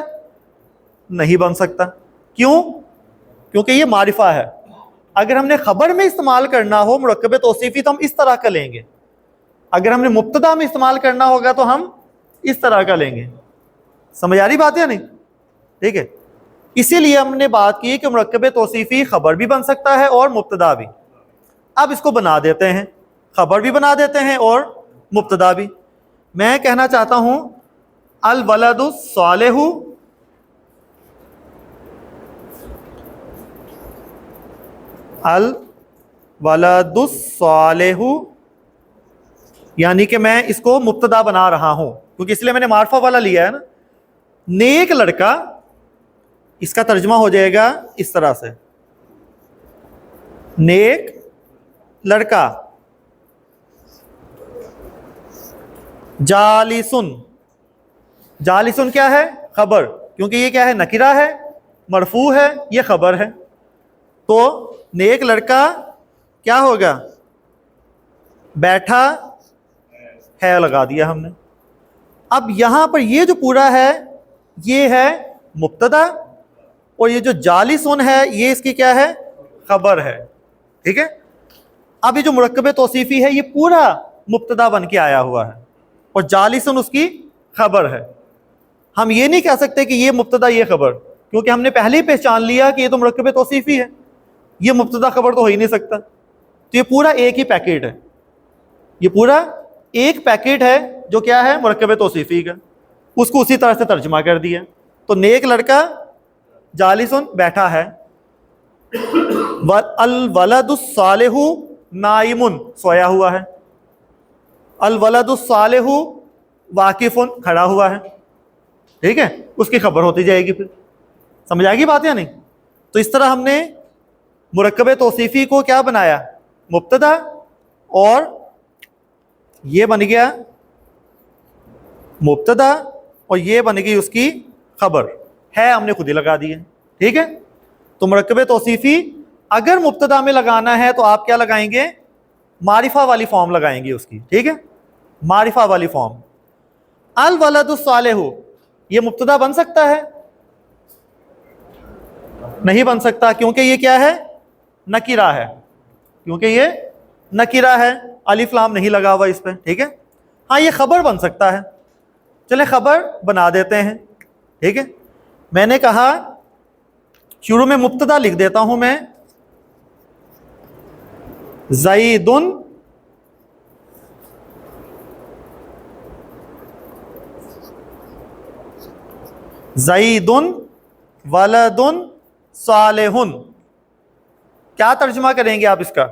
A: نہیں بن سکتا۔ کیوں؟ کیونکہ یہ معرفہ ہے۔ اگر ہم نے خبر میں استعمال کرنا ہو مرکب توصیفی تو ہم اس طرح کا لیں گے، اگر ہم نے مبتدا میں استعمال کرنا ہوگا تو ہم اس طرح کا لیں گے۔ سمجھ آ رہی بات ہے نہیں؟ ٹھیک ہے؟ اسی لیے ہم نے بات کی کہ مرکب توصیفی خبر بھی بن سکتا ہے اور مبتدا بھی۔ اب اس کو بنا دیتے ہیں، خبر بھی بنا دیتے ہیں اور مبتدا بھی۔ میں کہنا چاہتا ہوں الولد الصالح، الولد الصالح، یعنی کہ میں اس کو مبتدا بنا رہا ہوں کیونکہ اس لیے میں نے معرفہ والا لیا ہے نا۔ نیک لڑکا، اس کا ترجمہ ہو جائے گا اس طرح سے، نیک لڑکا، جالسن، جالسن کیا ہے؟ خبر، کیونکہ یہ کیا ہے؟ نکرہ ہے، مرفوع ہے، یہ خبر ہے۔ تو نیک لڑکا کیا ہوگا؟ بیٹھا ہے لگا دیا ہم نے۔ اب یہاں پر یہ جو پورا ہے یہ ہے مبتدا، اور یہ جو جالسن ہے یہ اس کی کیا ہے؟ خبر ہے، ٹھیک ہے؟ اب یہ جو مرکب توصیفی ہے یہ پورا مبتدا بن کے آیا ہوا ہے اور جالسن اس کی خبر ہے۔ ہم یہ نہیں کہہ سکتے کہ یہ مبتدا یہ خبر، کیونکہ ہم نے پہلے ہی پہچان لیا کہ یہ تو مرکب توصیفی ہے، یہ مبتدا خبر تو ہو ہی نہیں سکتا۔ تو یہ پورا ایک ہی پیکٹ ہے، یہ پورا ایک پیکٹ ہے جو کیا ہے؟ مرکب توصیفی کا، اس کو اسی طرح سے ترجمہ کر دیا۔ تو نیک لڑکا جالسن بیٹھا ہے، الولد الصالح نائم سویا ہوا ہے، الولد الصالح واقف کھڑا ہوا ہے، ٹھیک ہے؟ اس کی خبر ہوتی جائے گی۔ پھر سمجھ آئے گی بات یا نہیں؟ تو اس طرح ہم نے مرکب توصیفی کو کیا بنایا؟ مبتدا، اور یہ بن گیا مبتدا اور یہ بن گئی اس کی خبر ہے، ہم نے خود ہی لگا دی ہے، ٹھیک ہے؟ تو مرکب توصیفی اگر مبتدا میں لگانا ہے تو آپ کیا لگائیں گے؟ معرفہ والی فارم لگائیں گے اس کی، ٹھیک ہے؟ معرفہ والی فارم۔ الولد الصالح یہ مبتدا بن سکتا ہے؟ نہیں بن سکتا، کیونکہ یہ کیا ہے؟ نکرہ ہے، کیونکہ یہ نکرہ ہے، الف لام نہیں لگا ہوا اس پہ، ٹھیک ہے؟ ہاں یہ خبر بن سکتا ہے، چلے خبر بنا دیتے ہیں، ٹھیک ہے؟ میں نے کہا شروع میں مبتدا لکھ دیتا ہوں میں، زید زید ولد صالح، کیا ترجمہ کریں گے آپ اس کا؟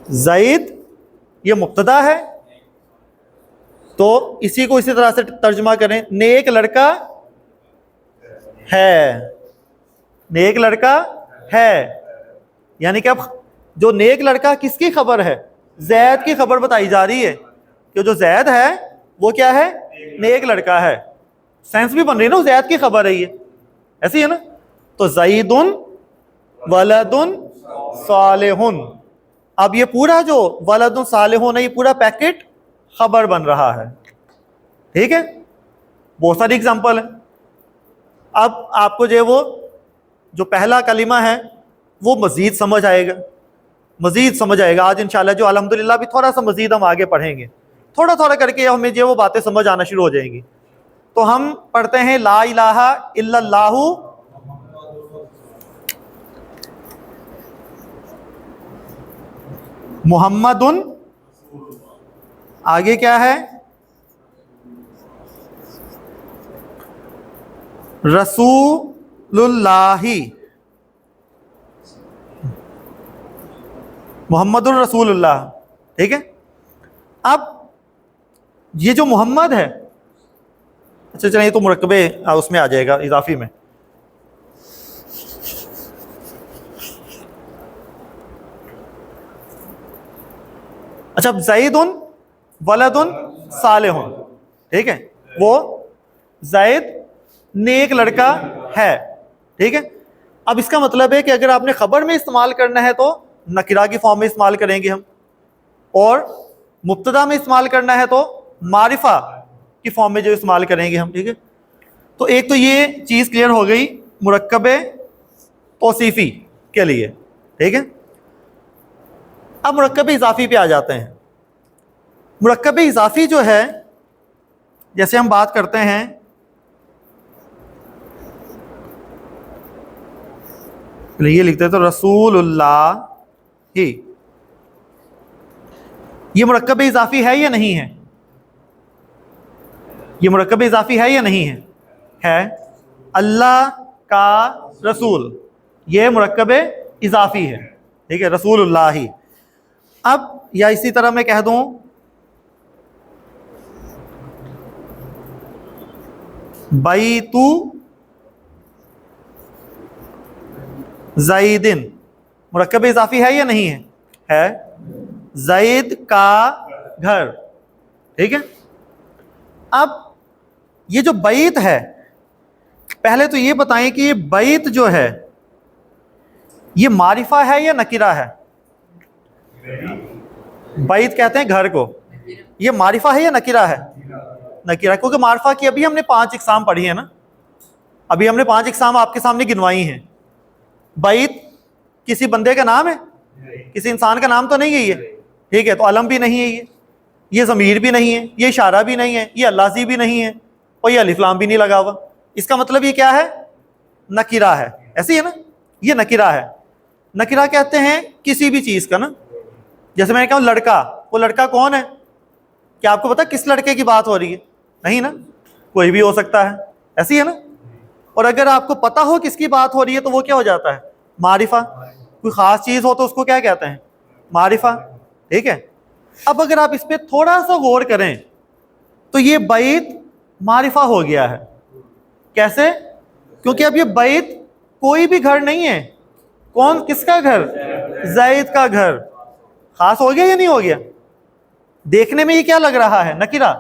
A: زید یہ مبتدا ہے تو اسی کو اسی طرح سے ترجمہ کریں، نیک لڑکا ہے، نیک لڑکا ہے، یعنی کہ اب جو نیک لڑکا کس کی خبر ہے؟ زید کی خبر بتائی جا رہی ہے کہ جو زید ہے وہ کیا ہے؟ نیک لڑکا ہے۔ سینس بھی بن رہی ہے نا، زید کی خبر ہے، یہ ایسی ہے نا۔ تو زید ولد صالح، اب یہ پورا جو ولد صالح ہے یہ پورا پیکٹ خبر بن رہا ہے، ٹھیک ہے؟ بہت ساری اگزامپل ہے، اب آپ کو جو پہلا کلمہ ہے وہ مزید سمجھ آئے گا آج انشاءاللہ، جو الحمدللہ بھی تھوڑا سا مزید ہم آگے پڑھیں گے، تھوڑا تھوڑا کر کے ہمیں وہ باتیں سمجھ آنا شروع ہو جائیں گی. تو ہم پڑھتے ہیں لا الہ الا اللہ محمد، آگے کیا ہے؟ رسول اللہ، محمد الرسول اللہ. ٹھیک ہے. اب یہ جو محمد ہے، اچھا چلیں یہ تو مرکبے اس میں آ جائے گا، اضافی میں. اچھا زید ولد صالح، ٹھیک ہے، وہ زید نیک لڑکا ہے. ٹھیک ہے. اب اس کا مطلب ہے کہ اگر آپ نے خبر میں استعمال کرنا ہے تو نکرہ کی فارم میں استعمال کریں گے ہم، اور مبتدا میں استعمال کرنا ہے تو معرفہ کی فارم میں جو استعمال کریں گے ہم. ٹھیک ہے. تو ایک تو یہ چیز کلیئر ہو گئی مرکب توصیفی کے لیے. ٹھیک ہے. اب مرکب اضافی پہ آ جاتے ہیں. مرکب اضافی جو ہے، جیسے ہم بات کرتے ہیں یہ لکھتے ہیں تو رسول اللہ ہی، یہ مرکب اضافی ہے یا نہیں ہے؟ یہ مرکب اضافی ہے یا نہیں ہے؟ ہے. اللہ کا رسول، یہ مرکب اضافی ہے. ٹھیک ہے، رسول اللہ ہی. اب یا اسی طرح میں کہہ دوں بیت زیدن، مرکب اضافی ہے یا نہیں ہے؟ ہے. زید کا گھر. ٹھیک ہے. اب یہ جو بیت ہے، پہلے تو یہ بتائیں کہ یہ بیت جو ہے یہ معرفہ ہے یا نکرہ ہے؟ بیت کہتے ہیں گھر کو، یہ معرفہ ہے یا نکرہ ہے؟ نکرہ، کیونکہ معرفہ کی ابھی ہم نے 5 اقسام پڑھی ہیں نا، ابھی ہم نے 5 اقسام آپ کے سامنے گنوائی ہیں. بیت کسی بندے کا نام ہے؟ کسی انسان کا نام تو نہیں ہے یہ. ٹھیک ہے. تو علم بھی نہیں ہے یہ ضمیر بھی نہیں ہے، یہ اشارہ بھی نہیں ہے، یہ اللفظی بھی نہیں ہے، اور یہ الف لام بھی نہیں لگا ہوا. اس کا مطلب یہ کیا ہے؟ نکرہ ہے. ایسی ہے نا، یہ نکرہ ہے. نکرہ کہتے ہیں کسی بھی چیز کا نا. جیسے میں نے کہا لڑکا، وہ لڑکا کون ہے؟ کیا آپ کو پتا کس لڑکے کی بات ہو رہی ہے؟ نہیں نا، کوئی بھی ہو سکتا ہے. ایسی ہے نا. اور اگر آپ کو پتا ہو کس کی بات ہو رہی ہے تو وہ کیا ہو جاتا ہے؟ معرفہ. کوئی خاص چیز ہو تو اس کو کیا کہتے ہیں؟ معرفہ. ٹھیک ہے. اب اگر آپ اس پہ تھوڑا سا غور کریں تو یہ بیت معرفہ ہو گیا ہے. کیسے؟ کیونکہ اب یہ بیت کوئی بھی گھر نہیں ہے. کون؟ کس کا گھر؟ زید کا گھر. خاص ہو گیا یا نہیں ہو گیا؟ دیکھنے میں یہ کیا لگ رہا ہے؟ نکرہ.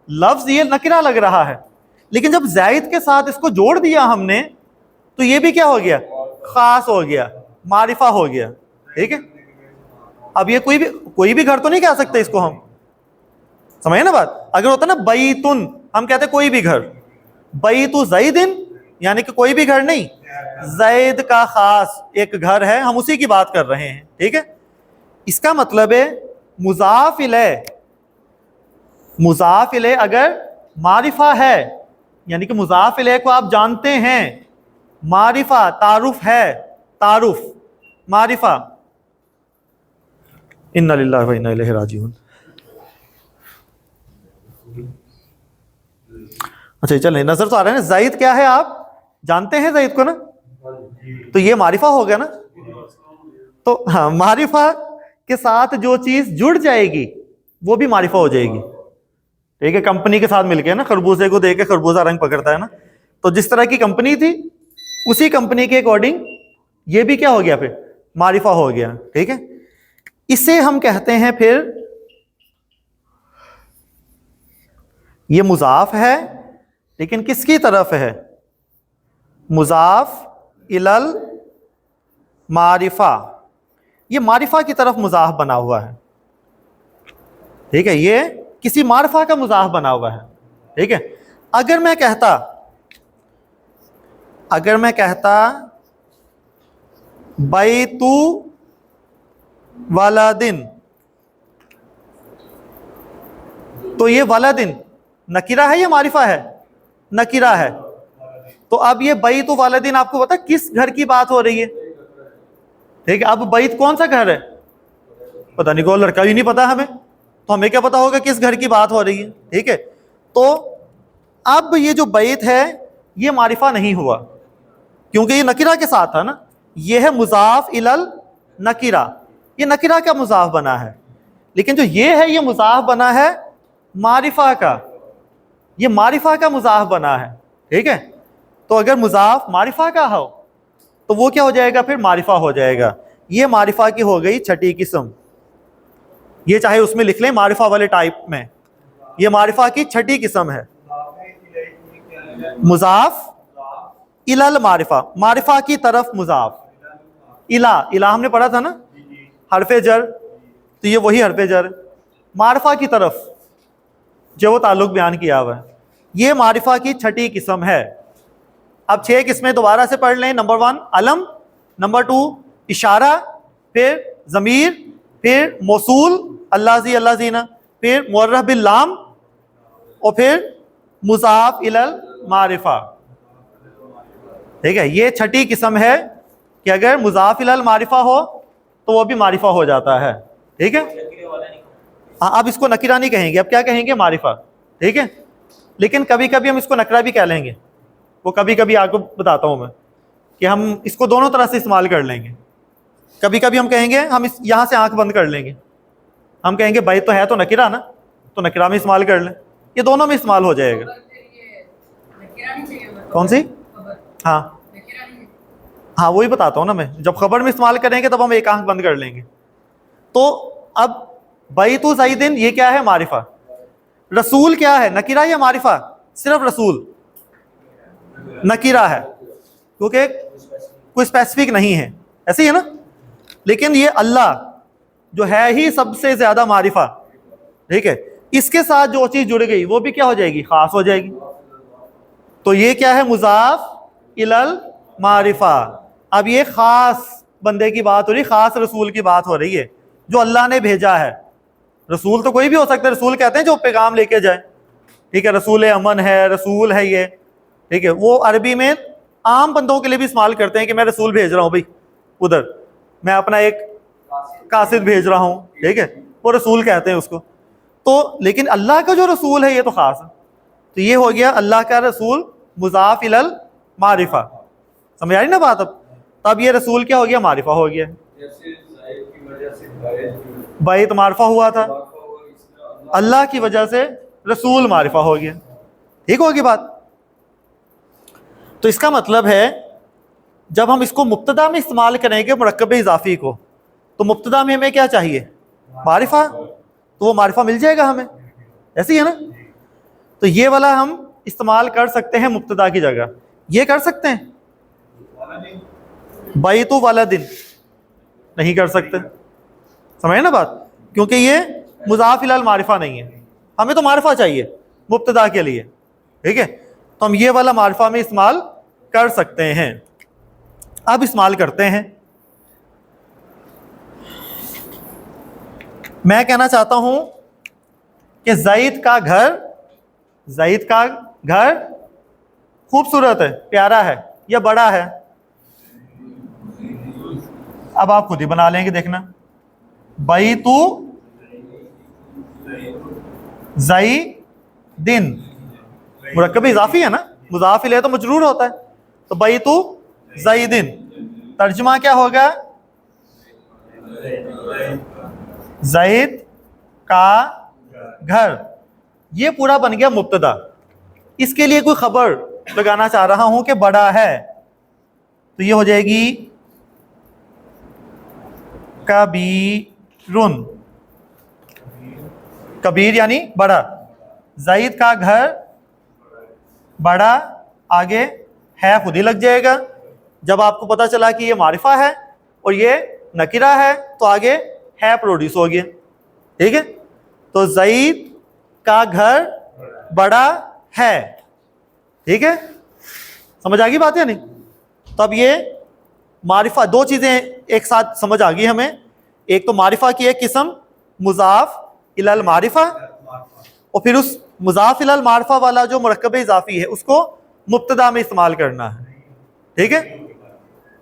A: لفظ یہ نکرہ لگ رہا ہے، لیکن جب زائد کے ساتھ اس کو جوڑ دیا ہم نے تو یہ بھی کیا ہو گیا؟ خاص ہو گیا، معرفہ ہو گیا. ٹھیک ہے. اب یہ کوئی بھی گھر تو نہیں کہہ سکتے اس کو ہم، سمجھے نا بات؟ اگر ہوتا نا بیتن، ہم کہتے کوئی بھی گھر. بیت زیدن یعنی کہ کوئی بھی گھر نہیں، زید کا خاص ایک گھر ہے، ہم اسی کی بات کر رہے ہیں. ٹھیک ہے. اس کا مطلب ہے مضاف الیہ، مضاف الیہ اگر معرفہ ہے، یعنی کہ مضاف الیہ کو آپ جانتے ہیں، معرفہ تعارف ہے، تعارف معرفہ. انا للہ و انا الیہ راجعون. اچھا چلیں، نظر تو آ رہا ہے نا زید کیا ہے؟ آپ جانتے ہیں زید کو نا، تو یہ معرفہ ہو گیا نا. تو ہاں، معرفہ کے ساتھ جو چیز جڑ جائے گی وہ بھی معرفہ ہو جائے گی. ٹھیک ہے. کمپنی کے ساتھ مل کے نا، خربوزے کو دیکھ کے خربوزہ رنگ پکڑتا ہے نا، تو جس طرح کی کمپنی تھی اسی کمپنی کے اکارڈنگ یہ بھی کیا ہو گیا؟ پھر معرفہ ہو گیا. ٹھیک ہے. اسے ہم کہتے ہیں پھر یہ مضاف ہے لیکن کس کی طرف ہے؟ مضاف الال معرفہ، یہ معرفہ کی طرف مضاف بنا ہوا ہے. ٹھیک ہے. یہ کسی معرفہ کا مضاف بنا ہوا ہے. ٹھیک ہے. اگر میں کہتا اگر میں کہتا بیتو ولدن، تو یہ ولدن نکرہ ہے یا معرفہ ہے؟ نکرہ ہے. تو اب یہ بیت ولدن آپ کو پتا کس گھر کی بات ہو رہی ہے؟ ٹھیک ہے. اب بیت کون سا گھر ہے؟ پتہ نہیں، کوئی لڑکا ہی نہیں پتا ہمیں، تو ہمیں کیا پتا ہوگا کس گھر کی بات ہو رہی ہے. ٹھیک ہے. تو اب یہ جو بیت ہے یہ معرفہ نہیں ہوا کیونکہ یہ نکرہ کے ساتھ تھا نا. یہ ہے مضاف الی نکرہ، یہ نکرہ کا مضاف بنا ہے. لیکن جو یہ ہے یہ مضاف بنا ہے معرفہ کا، یہ معرفہ کا مضاف بنا ہے. ٹھیک ہے. تو اگر مضاف معرفہ کا ہو تو وہ کیا ہو جائے گا؟ پھر معرفہ ہو جائے گا. یہ معرفہ کی ہو گئی چھٹی قسم. یہ چاہے اس میں لکھ لیں معرفہ والے ٹائپ میں، یہ معرفہ کی چھٹی قسم ہے. مضاف الی المعرفہ، معرفہ کی طرف مضاف. الی ہم نے پڑھا تھا نا، حرف جر، تو یہ وہی حرف جر معرفہ کی طرف جو وہ تعلق بیان کیا ہوا ہے. یہ معرفہ کی چھٹی قسم ہے. اب 6 قسمیں دوبارہ سے پڑھ لیں. نمبر 1 علم، نمبر 2 اشارہ، پھر ضمیر، پھر موصول اللہ زی اللہ زینہ، پھر معرف باللام، اور پھر مضاف الی المعرفہ. ٹھیک ہے. یہ چھٹی قسم ہے کہ اگر مضاف الی المعرفہ ہو تو وہ بھی معرفہ ہو جاتا ہے. ٹھیک ہے. ہاں اب اس کو نکرہ نہیں کہیں گے، اب کیا کہیں گے؟ معرفہ. ٹھیک ہے. لیکن کبھی کبھی ہم اس کو نکرہ بھی کہہ لیں گے، وہ کبھی کبھی آپ کو بتاتا ہوں میں کہ ہم اس کو دونوں طرح سے استعمال کر لیں گے. کبھی کبھی ہم کہیں گے، ہم یہاں سے آنکھ بند کر لیں گے، ہم کہیں گے بیت تو ہے تو نکرہ نا، تو نکرہ میں استعمال کر لیں. یہ دونوں میں استعمال ہو جائے گا. کون سی؟ ہاں ہاں وہی بتاتا ہوں نا میں، جب خبر میں استعمال کریں گے تب ہم ایک آنکھ بند کر لیں گے. تو اب بیت زیدن یہ کیا ہے؟ معرفہ. رسول کیا ہے؟ نکرہ یا معرفہ؟ صرف رسول نکرہ ہے کیونکہ کوئی اسپیسیفک نہیں ہے، ایسے ہی ہے نا. لیکن یہ اللہ جو ہے ہی سب سے زیادہ معرفہ، ٹھیک ہے، اس کے ساتھ جو چیز جڑ گئی وہ بھی کیا ہو جائے گی؟ خاص ہو جائے گی. تو یہ کیا ہے؟ مضاف الی المعرفہ. اب یہ خاص بندے کی بات ہو رہی، خاص رسول کی بات ہو رہی ہے جو اللہ نے بھیجا ہے. رسول تو کوئی بھی ہو سکتا ہے، رسول کہتے ہیں جو پیغام لے کے جائے. ٹھیک ہے. رسول امن ہے، رسول ہے یہ. ٹھیک ہے. وہ عربی میں عام بندوں کے لیے بھی استعمال کرتے ہیں کہ میں رسول بھیج رہا ہوں بھائی ادھر، میں اپنا ایک قاصد بھیج رہا ہوں. ٹھیک ہے. وہ رسول کہتے ہیں اس کو. تو لیکن اللہ کا جو رسول ہے یہ تو خاص ہے. تو یہ ہو گیا اللہ کا رسول مضاف الی المعرفہ. سمجھ آئی نا بات؟ اب تب یہ رسول کیا ہو گیا؟ معرفہ ہو گیا. بیت معرفہ ہوا تھا، اللہ کی وجہ سے رسول معرفہ ہو گیا. ٹھیک ہوگی بات؟ تو اس کا مطلب ہے جب ہم اس کو مبتدا میں استعمال کریں گے مرکب اضافی کو، تو مبتدا میں ہمیں کیا چاہیے؟ معرفہ. تو وہ معرفہ مل جائے گا ہمیں، ایسے ہی ہے نا. تو یہ والا ہم استعمال کر سکتے ہیں مبتدا کی جگہ. یہ کر سکتے ہیں؟ بیت ولدن نہیں کر سکتے. سمجھے نا بات؟ کیونکہ یہ مضاف الی المعرفہ نہیں ہے، ہمیں تو معرفہ چاہیے مبتدا کے لیے. ٹھیک ہے. تو ہم یہ والا معرفہ میں استعمال کر سکتے ہیں. اب استعمال کرتے ہیں. میں کہنا چاہتا ہوں کہ زید کا گھر، زید کا گھر خوبصورت ہے، پیارا ہے یا بڑا ہے؟ اب آپ خود ہی بنا لیں گے، دیکھنا. بیت زیدن مرکب اضافی ہے نا، مضاف الیہ تو مجرور ہوتا ہے. تو بیت زیدن ترجمہ کیا ہوگا؟ زید کا گھر. یہ پورا بن گیا مبتدا. اس کے لیے کوئی خبر لگانا چاہ رہا ہوں کہ بڑا ہے، تو یہ ہو جائے گی کبیرن. کبیر یعنی بڑا. زید کا گھر بڑا، آگے ہے خود ہی لگ جائے گا. جب آپ کو پتا چلا کہ یہ معرفہ ہے اور یہ نکرہ ہے تو آگے ہے پروڈیوس ہو گیا. ٹھیک ہے. تو زید کا گھر بڑا ہے. ٹھیک ہے. سمجھ آ گئی بات یا نہیں؟ تو اب یہ معرفہ، دو چیزیں ایک ساتھ سمجھ آ گئی ہمیں. ایک تو معرفہ کی ایک قسم مضاف الی المعرفہ، اور پھر اس مضاف الی المعرفہ والا جو مرکب اضافی ہے اس کو مبتدا میں استعمال کرنا ہے. ٹھیک ہے،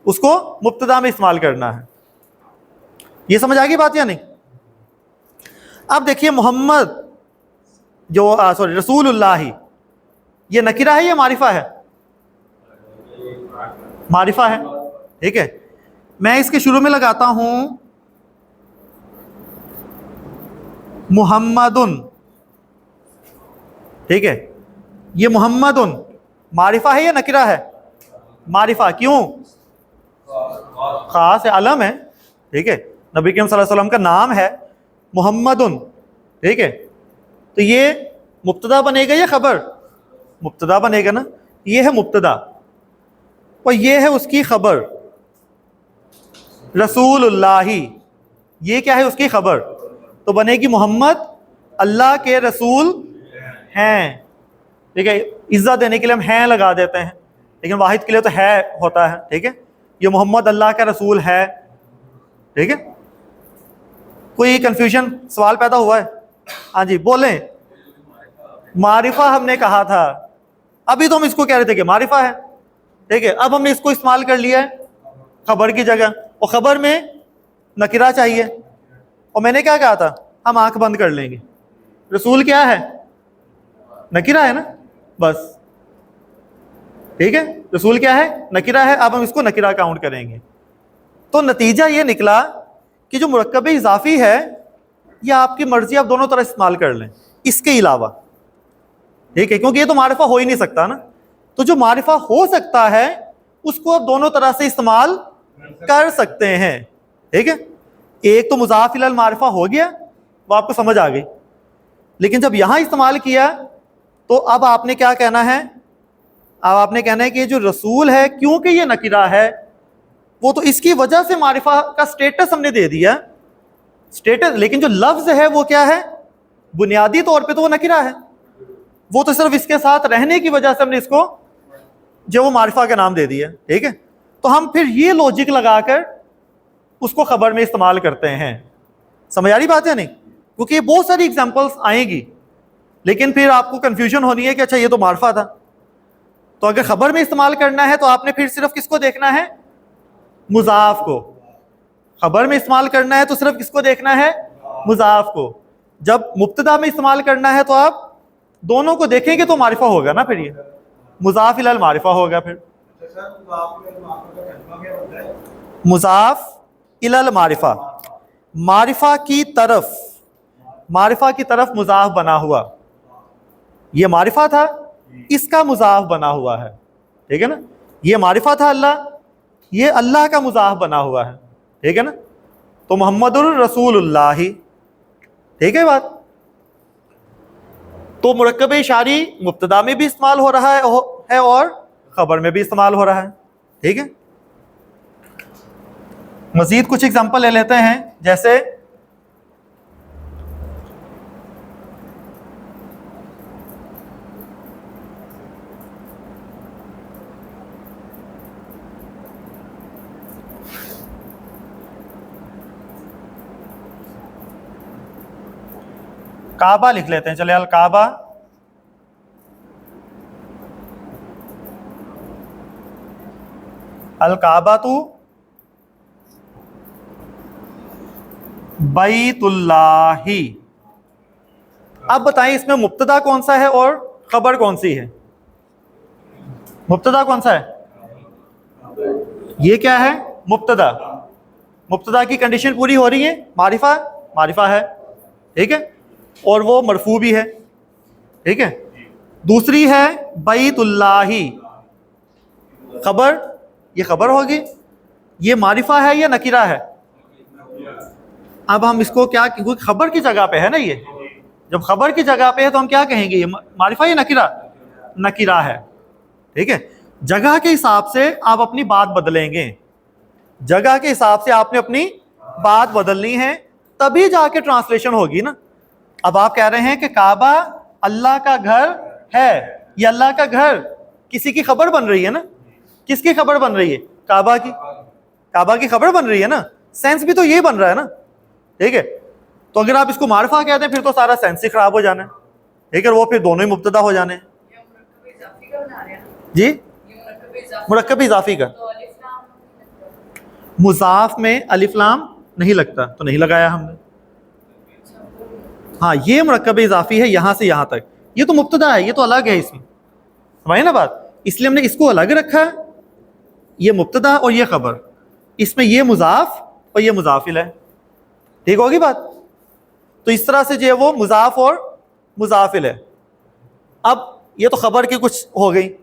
A: اس کو مبتدا میں استعمال کرنا ہے. یہ سمجھ آ گئی بات یا نہیں؟ اب دیکھیے محمد جو رسول اللہ، یہ نکرہ ہے یا معرفہ ہے؟ معرفہ ہے. ٹھیک ہے، میں اس کے شروع میں لگاتا ہوں محمد. ٹھیک ہے، یہ محمد معرفہ ہے یا نکرہ ہے؟ معرفہ. کیوں؟ خاص ہے، علم ہے. ٹھیک ہے، نبی کریم صلی اللہ علیہ وسلم کا نام ہے محمد. ٹھیک ہے، تو یہ مبتدا بنے گا یا خبر؟ مبتدا بنے گا نا. یہ ہے مبتدا اور یہ ہے اس کی خبر. رسول اللہ، یہ کیا ہے؟ اس کی خبر. تو بنے گی محمد اللہ کے رسول ہیں. ٹھیک ہے، عزت دینے کے لیے ہم ہیں لگا دیتے ہیں، لیکن واحد کے لیے تو ہے ہوتا ہے. ٹھیک ہے، یہ محمد اللہ کا رسول ہے. ٹھیک ہے، کوئی کنفیوژن سوال پیدا ہوا ہے؟ ہاں جی بولیں. معرفہ ہم نے کہا تھا، ابھی تو ہم اس کو کہہ رہے تھے کہ معرفہ ہے. ٹھیک ہے، اب ہم نے اس کو استعمال کر لیا ہے خبر کی جگہ، اور خبر میں نکرہ چاہیے. اور میں نے کیا کہا تھا؟ ہم آنکھ بند کر لیں گے. رسول کیا ہے؟ نکرہ ہے نا، بس. ٹھیک ہے، رسول کیا ہے؟ نکرہ ہے. اب ہم اس کو نکرہ کاؤنٹ کریں گے. تو نتیجہ یہ نکلا کہ جو مرکب اضافی ہے یہ آپ کی مرضی، آپ دونوں طرح استعمال کر لیں اس کے علاوہ. ٹھیک ہے، کیونکہ یہ تو معرفہ ہو ہی نہیں سکتا نا. تو جو معرفہ ہو سکتا ہے اس کو آپ دونوں طرح سے استعمال کر سکتے ہیں. ٹھیک ہے، ایک تو مضاف الی المعرفہ ہو گیا، وہ آپ کو سمجھ آ گئی. لیکن جب یہاں استعمال کیا تو اب آپ نے کیا کہنا ہے؟ اب آپ نے کہنا ہے کہ جو رسول ہے کیونکہ یہ نکرہ ہے، وہ تو اس کی وجہ سے معرفہ کا سٹیٹس ہم نے دے دیا سٹیٹس، لیکن جو لفظ ہے وہ کیا ہے؟ بنیادی طور پہ تو وہ نکرہ ہے. وہ تو صرف اس کے ساتھ رہنے کی وجہ سے ہم نے اس کو جو وہ معرفہ کا نام دے دیا. ٹھیک ہے، تو ہم پھر یہ لوجک لگا کر اس کو خبر میں استعمال کرتے ہیں. سمجھ آ رہی بات ہے نہیں؟ کیونکہ یہ بہت ساری ایگزامپلس آئیں گی، لیکن پھر آپ کو کنفیوژن ہونی ہے کہ اچھا یہ تو معرفہ تھا. تو اگر خبر میں استعمال کرنا ہے تو آپ نے پھر صرف کس کو دیکھنا ہے؟ مضاف کو. خبر میں استعمال کرنا ہے تو صرف کس کو دیکھنا ہے؟ مضاف کو. جب مبتدا میں استعمال کرنا ہے تو آپ دونوں کو دیکھیں گے تو معرفہ ہوگا نا. پھر یہ مضاف الی المعرفہ ہوگا. پھر مضاف الی المعرفہ، معرفہ کی طرف مضاف بنا ہوا. یہ معرفہ تھا، اس کا مضاف بنا ہوا ہے. ٹھیک ہے نا، یہ معرفہ تھا اللہ، یہ اللہ کا مضاف بنا ہوا ہے. ٹھیک ہے نا، تو محمد الرسول اللہ. ٹھیک ہے بات. تو مرکب اشاری مبتدا میں بھی استعمال ہو رہا ہے اور خبر میں بھی استعمال ہو رہا ہے. ٹھیک ہے، مزید کچھ اگزامپل لے لیتے ہیں. جیسے کعبہ لکھ لیتے ہیں. چلے الکعبہ، الکعبہ تو بیت اللہ. اب بتائیں اس میں مبتدا کون سا ہے اور خبر کون سی ہے؟ مبتدا کون سا ہے؟ یہ کیا ہے؟ مبتدا. مبتدا کی کنڈیشن پوری ہو رہی ہے، معرفہ ہے. ٹھیک ہے، اور وہ مرفوع بھی ہے. ٹھیک ہے، دوسری ہے بیت اللہ، خبر. یہ خبر ہوگی. یہ معرفہ ہے یا نکرہ ہے؟ اب ہم اس کو کیا، کیونکہ خبر کی جگہ پہ ہے نا، یہ جب خبر کی جگہ پہ ہے تو ہم کیا کہیں گے؟ یہ معرفہ یا نکرہ؟ نکرہ ہے. ٹھیک ہے، جگہ کے حساب سے آپ اپنی بات بدلیں گے. جگہ کے حساب سے آپ نے اپنی بات بدلنی ہے، تبھی جا کے ٹرانسلیشن ہوگی نا. اب آپ کہہ رہے ہیں کہ کعبہ اللہ کا گھر ہے، یہ اللہ کا گھر کسی کی خبر بن رہی ہے نا، کس کی خبر بن رہی ہے؟ کعبہ کی. کعبہ کی خبر بن رہی ہے نا, سینس بھی تو یہی بن رہا ہے نا, ٹھیک ہے. تو اگر آپ اس کو معرفہ کہتے ہیں پھر تو سارا سینس ہی خراب ہو جانا ہے, ٹھیک ہے, وہ پھر دونوں ہی مبتدا ہو جانے ہیں. جی مرکب اضافی کا مضاف میں الف لام نہیں لگتا تو نہیں لگایا ہم نے. ہاں یہ مرکب اضافی ہے یہاں سے یہاں تک, یہ تو مبتدا ہے, یہ تو الگ ہے, اس میں سمجھے نا بات, اس لیے ہم نے اس کو الگ رکھا ہے, یہ مبتدا اور یہ خبر, اس میں یہ مضاف اور یہ مضافل ہے, ٹھیک ہوگی بات. تو اس طرح سے جو ہے وہ مضاف اور مضافل ہے. اب یہ تو خبر کی کچھ ہو گئی.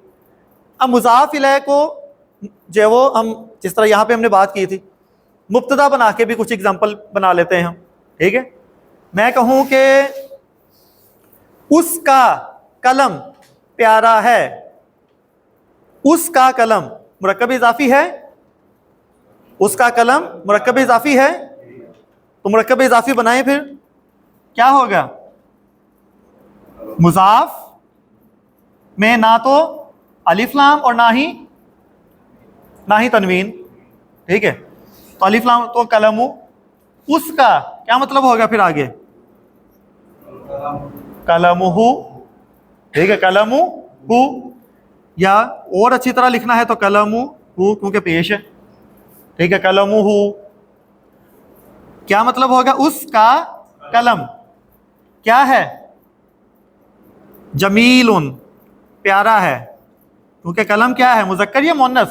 A: اب مضاف الیہ کو جو ہے وہ ہم جس طرح یہاں پہ ہم نے بات کی تھی, مبتدا بنا کے بھی کچھ اگزامپل بنا لیتے ہیں ہم, ٹھیک ہے. میں کہوں کہ اس کا قلم پیارا ہے, اس کا قلم مرکب اضافی ہے, اس کا قلم مرکب اضافی ہے, تو مرکب اضافی بنائیں پھر کیا ہوگا؟ مضاف میں نہ تو الف لام اور نہ ہی تنوین, ٹھیک ہے. تو الف لام تو قلم, اس کا کیا مطلب ہوگا پھر آگے؟ قلم ہو, ٹھیک ہے, قلم ہو, یا اور اچھی طرح لکھنا ہے تو قلم ہو کیونکہ پیش ہے, ٹھیک ہے. قلم ہو کیا مطلب ہوگا؟ اس کا قلم کیا ہے؟ جمیل, پیارا ہے, کیونکہ قلم کیا ہے؟ مذکر یا مؤنث؟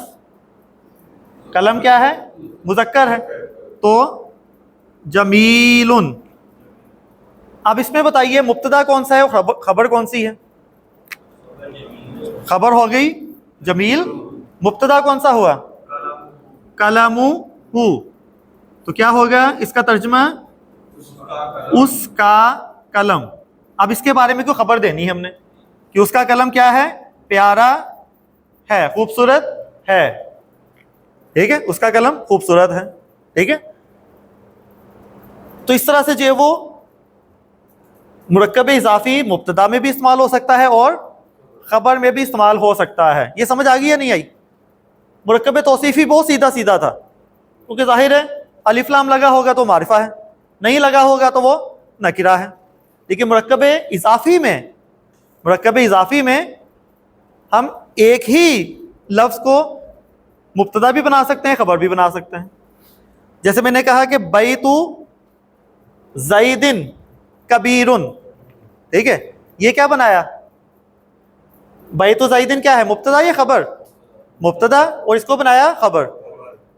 A: قلم کیا ہے؟ مذکر ہے, تو جمیل. اب اس میں بتائیے مبتدا کون سا ہے اور خبر کون سی ہے؟ خبر ہو گئی جمیل, مبتدا کون سا ہوا؟ قلم ہو, تو کیا ہوگا اس کا ترجمہ؟ اس کا قلم. اب اس کے بارے میں کوئی خبر دینی ہے ہم نے کہ اس کا قلم کیا ہے؟ پیارا ہے, خوبصورت ہے, ٹھیک ہے, اس کا قلم خوبصورت ہے, ٹھیک ہے. تو اس طرح سے جو ہے وہ مرکب اضافی مبتدا میں بھی استعمال ہو سکتا ہے اور خبر میں بھی استعمال ہو سکتا ہے. یہ سمجھ آ گئی یا نہیں آئی؟ مرکب توصیفی بہت سیدھا سیدھا تھا, کیونکہ ظاہر ہے الف لام لگا ہوگا تو معرفہ ہے, نہیں لگا ہوگا تو وہ نکرہ ہے. لیکن مرکب اضافی میں ہم ایک ہی لفظ کو مبتدا بھی بنا سکتے ہیں, خبر بھی بنا سکتے ہیں. جیسے میں نے کہا کہ بیت زید کبیر, ٹھیک ہے, یہ کیا بنایا؟ بیت زید کیا ہے؟ مبتدا یا خبر؟ مبتدا, اور اس کو بنایا خبر.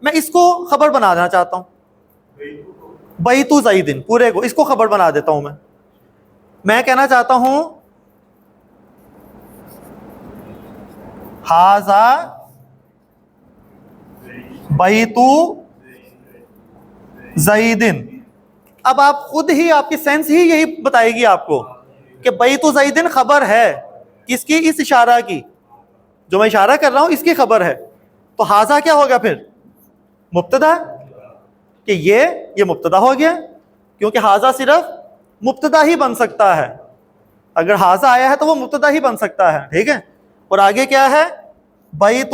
A: میں اس کو خبر بنانا چاہتا ہوں, بیت زید پورے کو, اس کو خبر بنا دیتا ہوں. میں کہنا چاہتا ہوں ھذا بیت زید. اب آپ خود ہی, آپ کی سینس ہی یہی بتائے گی آپ کو کہ بیت زید خبر ہے کس کی؟ اس اشارہ کی, جو میں اشارہ کر رہا ہوں اس کی خبر ہے. تو ھذا کیا ہوگا پھر؟ مبتدا, کہ یہ مبتدا ہو گیا, کیونکہ ھذا صرف مبتدا ہی بن سکتا ہے. اگر ھذا آیا ہے تو وہ مبتدا ہی بن سکتا ہے, ٹھیک ہے. اور آگے کیا ہے؟ بیت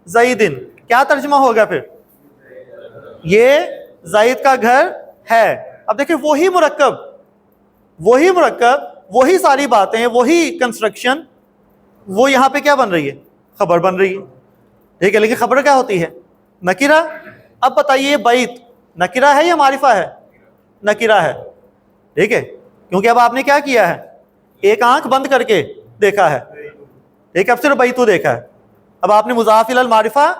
A: زید, کیا ترجمہ ہوگا پھر؟ یہ زید کا گھر ہے. اب دیکھیں وہی مرکب, وہی ساری باتیں, وہی کنسٹرکشن, وہ یہاں پہ کیا بن رہی ہے؟ خبر بن رہی ہے, ٹھیک ہے. لیکن خبر کیا ہوتی ہے؟ نکرہ. اب بتائیے بیت نکرہ ہے یا معرفہ ہے؟ نکرہ ہے, ٹھیک ہے, کیونکہ اب آپ نے کیا کیا ہے؟ ایک آنکھ بند کر کے دیکھا ہے, ٹھیک ہے, اب صرف بیتو دیکھا ہے. اب آپ نے مضاف الی المعرفہ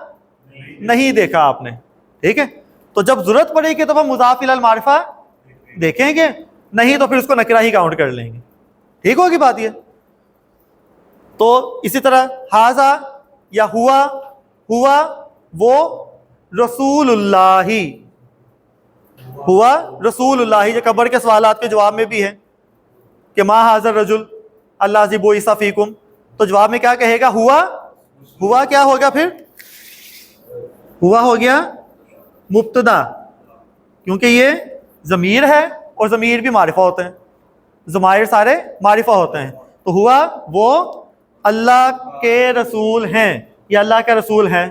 A: نہیں دیکھا آپ نے, ٹھیک ہے. تو جب ضرورت پڑے گی تو ہم مضاف الی المعرفہ دیکھیں گے, نہیں تو پھر اس کو نکرہ ہی کاؤنٹ کر لیں گے, ٹھیک ہوگی بات یہ. تو اسی طرح ھذا یا ہوا وہ رسول اللہ, ہوا رسول اللہ, یہ قبر کے سوالات کے جواب میں بھی ہے کہ ما ھذا الرجل الذی بعث فیکم, تو جواب میں کیا کہے گا؟ ہوا کیا ہوگا پھر؟ ہوا ہو گیا مبتدا, کیونکہ یہ ضمیر ہے اور ضمیر بھی معرفہ ہوتے ہیں, ضمائر سارے معرفہ ہوتے ہیں. تو ہوا وہ اللہ کے رسول ہیں, یا اللہ کا رسول ہیں,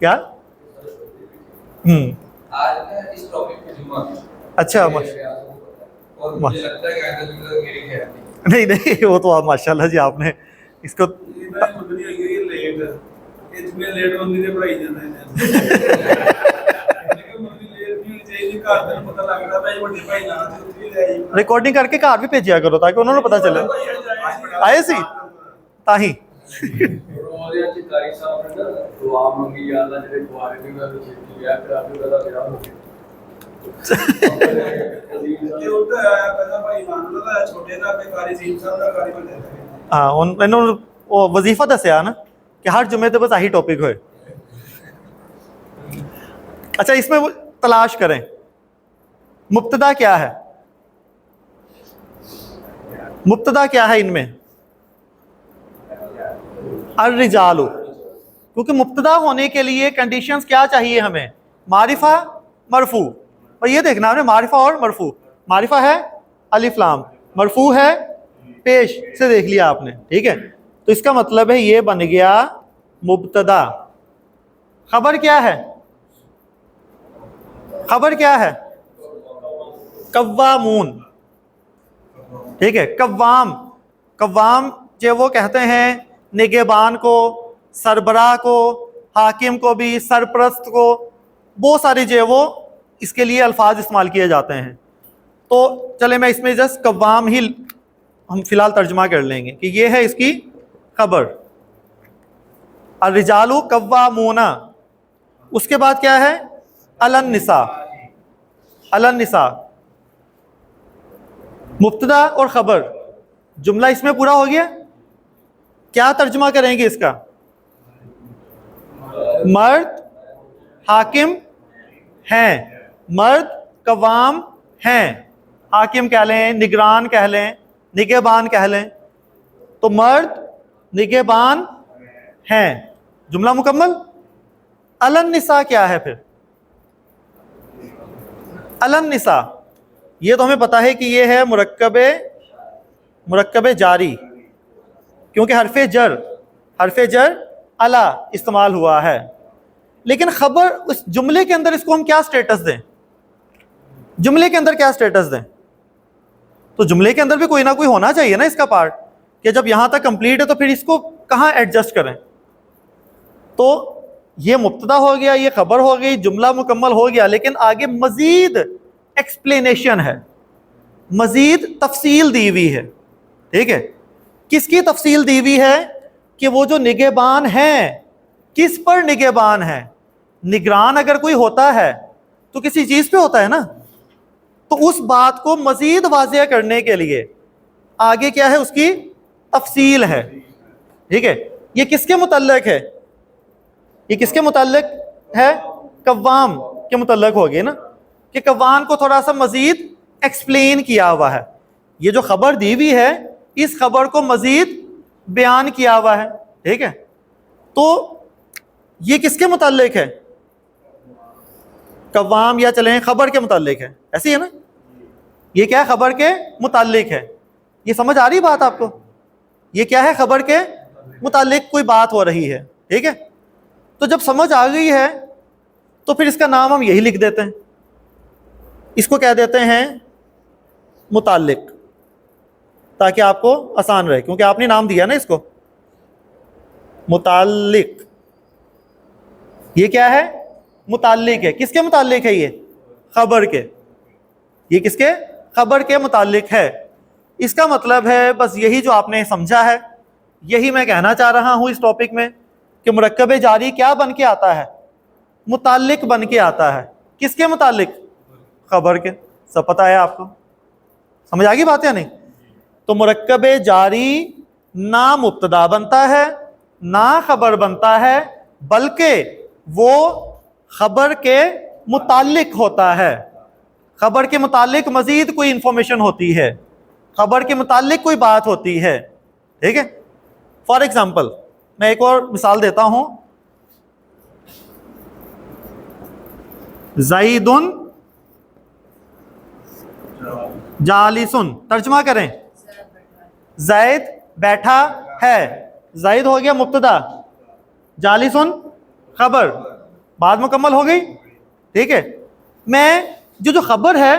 A: کیا
B: آج اس ٹاپک پہ جمعہ
A: اچھا
B: اور مجھے لگتا ہے کہ آج میری خیر
A: نہیں نہیں وہ تو آپ ماشاء اللہ جی آپ نے اس کو ریکارڈنگ کر کے گھر بھی بھیجیا کرو تاکہ انہوں نے پتا چلے آئے سی تاہی ہاں انہوں نے وظیفہ دسیا نا کہ ہر جمعے تے بس آہی ٹاپک ہوئے. اچھا اس میں تلاش کریں مبتدا کیا ہے, مبتدا کیا ہے ان میں؟ الرجال, کیونکہ مبتدا ہونے کے لیے کنڈیشنز کیا چاہیے ہمیں؟ معرفہ مرفوع. اور یہ دیکھنا ہمیں معرفہ اور مرفوع. معرفہ ہے الف لام, مرفوع ہے پیش سے دیکھ لیا آپ نے, ٹھیک ہے. تو اس کا مطلب ہے یہ بن گیا مبتدا. خبر کیا ہے؟ خبر کیا ہے؟ قوامون, ٹھیک ہے. قوام, قوام جو وہ کہتے ہیں نگہبان کو, سربراہ کو, حاکم کو بھی, سرپرست کو, بہت ساری جو وہ اس کے لیے الفاظ استعمال کیے جاتے ہیں. تو چلے میں اس میں جسٹ قوام ہی ہم فی الحال ترجمہ کر لیں گے کہ یہ ہے اس کی خبر. الرجال قوامون. اس کے بعد کیا ہے؟ علی النساء. علی النساء مبتدا اور خبر, جملہ اس میں پورا ہو گیا. کیا ترجمہ کریں گے اس کا؟ مرد حاکم ہیں, مرد قوام ہیں. حاکم کہہ لیں, نگران کہہ لیں, نگہبان کہہ لیں. تو مرد نگہبان ہیں, جملہ مکمل. علی النساء کیا ہے پھر؟ علی النساء یہ تو ہمیں پتا ہے کہ یہ ہے مرکب جاری, کیونکہ حرف جر علی استعمال ہوا ہے. لیکن خبر اس جملے کے اندر اس کو ہم کیا سٹیٹس دیں؟ جملے کے اندر کیا سٹیٹس دیں؟ تو جملے کے اندر بھی کوئی نہ کوئی ہونا چاہیے نا اس کا پارٹ, کہ جب یہاں تک کمپلیٹ ہے تو پھر اس کو کہاں ایڈجسٹ کریں. تو یہ مبتدا ہو گیا, یہ خبر ہو گئی, جملہ مکمل ہو گیا. لیکن آگے مزید ایکسپلینیشن ہے, مزید تفصیل دی ہوئی ہے, ٹھیک ہے. کس کی تفصیل دی ہوئی ہے؟ کہ وہ جو نگہبان ہیں, کس پر نگہبان ہیں؟ نگران اگر کوئی ہوتا ہے تو کسی چیز پہ ہوتا ہے نا, تو اس بات کو مزید واضح کرنے کے لیے آگے کیا ہے, اس کی تفصیل ہے, ٹھیک ہے. یہ کس کے متعلق ہے؟ یہ کس کے متعلق ہے؟ قوام کے متعلق ہوگی نا, کہ قوام کو تھوڑا سا مزید ایکسپلین کیا ہوا ہے. یہ جو خبر دی ہوئی ہے اس خبر کو مزید بیان کیا ہوا ہے, ٹھیک ہے. تو یہ کس کے متعلق ہے؟ قوام یا چلیں خبر کے متعلق ہے, ایسی ہے نا. یہ کیا ہے؟ خبر کے متعلق ہے. یہ سمجھ آ رہی بات آپ کو؟ یہ کیا ہے؟ خبر کے متعلق کوئی بات ہو رہی ہے, ٹھیک ہے. تو جب سمجھ آ گئی ہے تو پھر اس کا نام ہم یہی لکھ دیتے ہیں, اس کو کہہ دیتے ہیں متعلق, تاکہ آپ کو آسان رہے, کیونکہ آپ نے نام دیا نا اس کو متعلق. یہ کیا ہے؟ متعلق ہے. کس کے متعلق ہے؟ یہ خبر کے. یہ کس کے؟ خبر کے متعلق ہے. اس کا مطلب ہے بس یہی جو آپ نے سمجھا ہے, یہی میں کہنا چاہ رہا ہوں اس ٹاپک میں, کہ مرکب جاری کیا بن کے آتا ہے؟ متعلق بن کے آتا ہے. کس کے متعلق؟ خبر کے. سب پتہ ہے آپ کو؟ سمجھ آ گئی بات یا نہیں؟ تو مرکب جاری نہ مبتدا بنتا ہے نہ خبر بنتا ہے, بلکہ وہ خبر کے متعلق ہوتا ہے. خبر کے متعلق مزید کوئی انفارمیشن ہوتی ہے, خبر کے متعلق کوئی بات ہوتی ہے, ٹھیک ہے. فار ایگزامپل میں ایک اور مثال دیتا ہوں. زیدن جالسن, ترجمہ کریں. زید بیٹھا ہے, زید ہو گیا مبتدا, جالسن خبر. بات مکمل ہو گئی؟ ٹھیک ہے، میں جو خبر ہے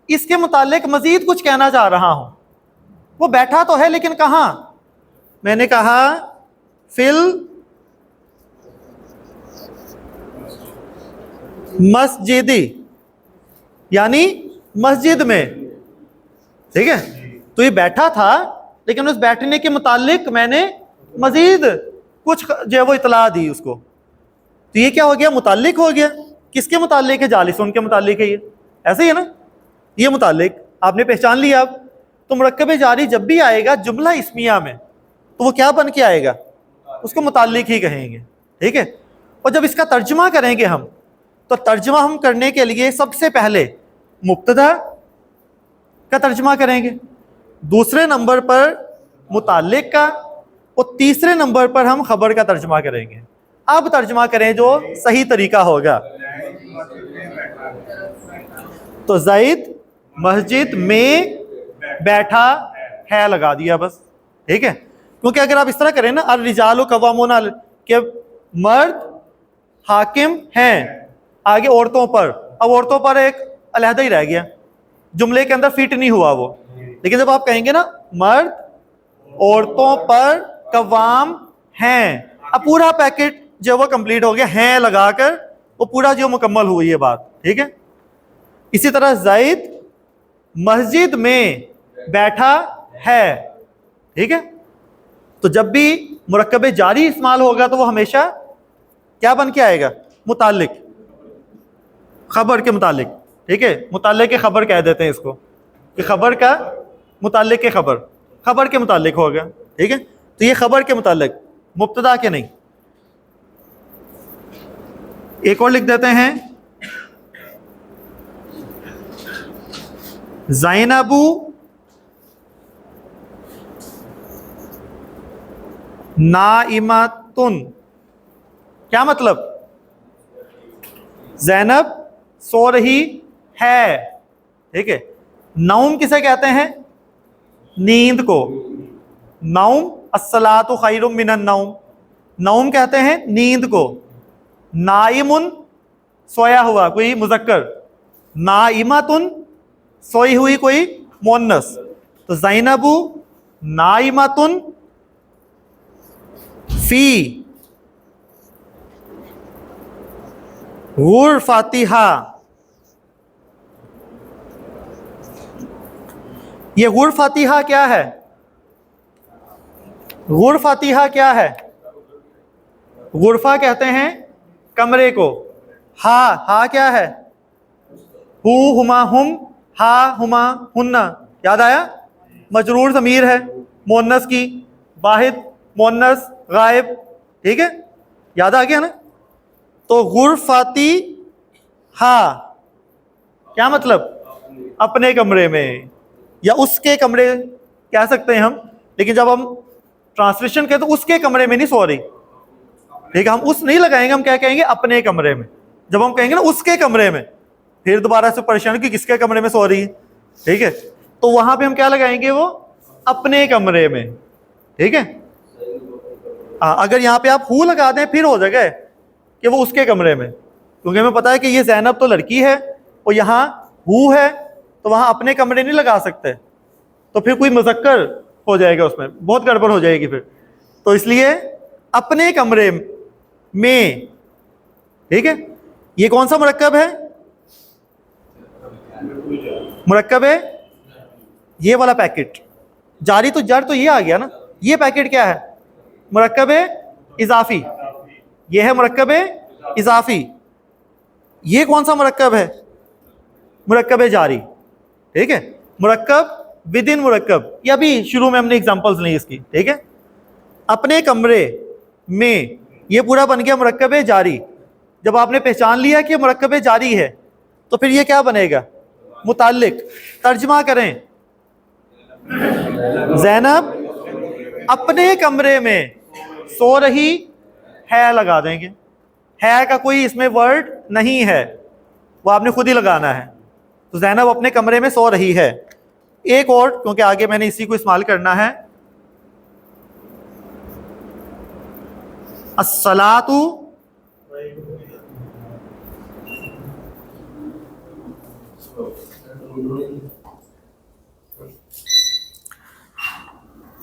A: اس کے متعلق مزید کچھ کہنا چاہ رہا ہوں. وہ بیٹھا تو ہے لیکن کہاں؟ میں نے کہا فل مسجدی، یعنی مسجد میں. ٹھیک ہے، تو یہ بیٹھا تھا لیکن اس بیٹھنے کے متعلق میں نے مزید کچھ جو ہے وہ اطلاع دی اس کو. تو یہ کیا ہو گیا؟ متعلق ہو گیا. کس کے متعلق ہے؟ جالسون کے متعلق ہے. یہ ایسے ہی ہے نا، یہ متعلق آپ نے پہچان لیا. اب تو مرکب جاری جب بھی آئے گا جملہ اسمیہ میں تو وہ کیا بن کے آئے گا؟ اس کو متعلق ہی کہیں گے. ٹھیک ہے، اور جب اس کا ترجمہ کریں گے ہم، تو ترجمہ ہم کرنے کے لیے سب سے پہلے مبتدا کا ترجمہ کریں گے، دوسرے نمبر پر متعلق کا، اور تیسرے نمبر پر ہم خبر کا ترجمہ کریں گے. اب ترجمہ کریں جو صحیح طریقہ ہوگا. تو زید مسجد میں بیٹھا ہے لگا دیا بس. ٹھیک ہے، کیونکہ اگر آپ اس طرح کریں نا الرجال قوامون کہ مرد حاکم ہیں آگے عورتوں پر، اب عورتوں پر ایک علیحدہ ہی رہ گیا، جملے کے اندر فٹ نہیں ہوا وہ. لیکن جب آپ کہیں گے نا مرد عورتوں پر قوام ہیں، اب پورا پیکٹ جو وہ کمپلیٹ ہو گیا، ہیں لگا کر وہ پورا جو مکمل ہوئی ہے بات. ٹھیک ہے، اسی طرح زید مسجد میں بیٹھا ہے. ٹھیک ہے، تو جب بھی مرکب جاری استعمال ہوگا تو وہ ہمیشہ کیا بن کے آئے گا؟ متعلق، خبر کے متعلق. ٹھیک ہے، متعلق کے خبر کہہ دیتے ہیں اس کو، کہ خبر کا متعلق کے خبر، خبر کے متعلق ہوگا. ٹھیک ہے، تو یہ خبر کے متعلق، مبتدا کے نہیں. ایک اور لکھ دیتے ہیں زینب نائمتن. کیا مطلب؟ زینب سو رہی ہے. ٹھیک ہے، نوم کسے کہتے ہیں؟ نیند کو. نوم الصلاۃ خیر من النوم، نوم کہتے ہیں نیند کو. نائمن سویا ہوا کوئی مذکر، نائمتن سوئی ہوئی کوئی مؤنث. تو زینب نائمتن فی غرفتہا. یہ غرفتہا کیا ہے؟ غرفتہا کیا ہے؟ غرفہ کہتے ہیں کمرے کو. ہا کیا ہے؟ ہو ہما ہم، ہا ہما ہننا. یاد آیا؟ مجرور ضمیر ہے مؤنث کی، واحد مؤنث غائب. ٹھیک ہے، یاد آ گیا نا؟ تو غرفاتی ہا کیا مطلب؟ اپنے کمرے میں، یا اس کے کمرے کہہ سکتے ہیں ہم. لیکن جب ہم ٹرانسلیشن کہیں تو اس کے کمرے میں نہیں سو رہی. ٹھیک ہے، ہم اس نہیں لگائیں گے، ہم کیا کہیں گے؟ اپنے کمرے میں. جب ہم کہیں گے نا اس کے کمرے میں، پھر دوبارہ سے پریشان کہ کس کے کمرے میں سو رہی ہے. ٹھیک ہے، تو وہاں پہ ہم کیا لگائیں گے؟ وہ اپنے کمرے میں. ٹھیک ہے، اگر یہاں پہ آپ ہو لگا دیں پھر ہو جائے گا کہ وہ اس کے کمرے میں، کیونکہ ہمیں پتا ہے کہ یہ زینب تو لڑکی ہے اور یہاں ہو ہے، تو وہاں اپنے کمرے نہیں لگا سکتے، تو پھر کوئی مذکر ہو جائے گا، اس میں بہت گڑبڑ ہو جائے گی پھر. تو اس لیے اپنے کمرے میں. ٹھیک ہے، یہ کون سا مرکب ہے؟ مرکب ہے یہ والا پیکٹ. جاری تو جر تو یہ آ گیا نا. یہ پیکٹ کیا ہے؟ مرکب اضافی. یہ ہے مرکب اضافی. یہ کون سا مرکب ہے؟ مرکب جاری. ٹھیک ہے، مرکب ود ان مرکب. یہ ابھی شروع میں ہم نے اگزامپلز لی اس کی. ٹھیک ہے، اپنے کمرے میں یہ پورا بن گیا مرکب جاری. جب آپ نے پہچان لیا کہ مرکب جاری ہے تو پھر یہ کیا بنے گا؟ متعلق. ترجمہ کریں زینب اپنے کمرے میں سو رہی ہے لگا دیں گے. ہے کا کوئی اس میں ورڈ نہیں ہے، وہ آپ نے خود ہی لگانا ہے. تو زینب اپنے کمرے میں سو رہی ہے. ایک اور، کیونکہ آگے میں نے اسی کو استعمال کرنا ہے، الصلاۃ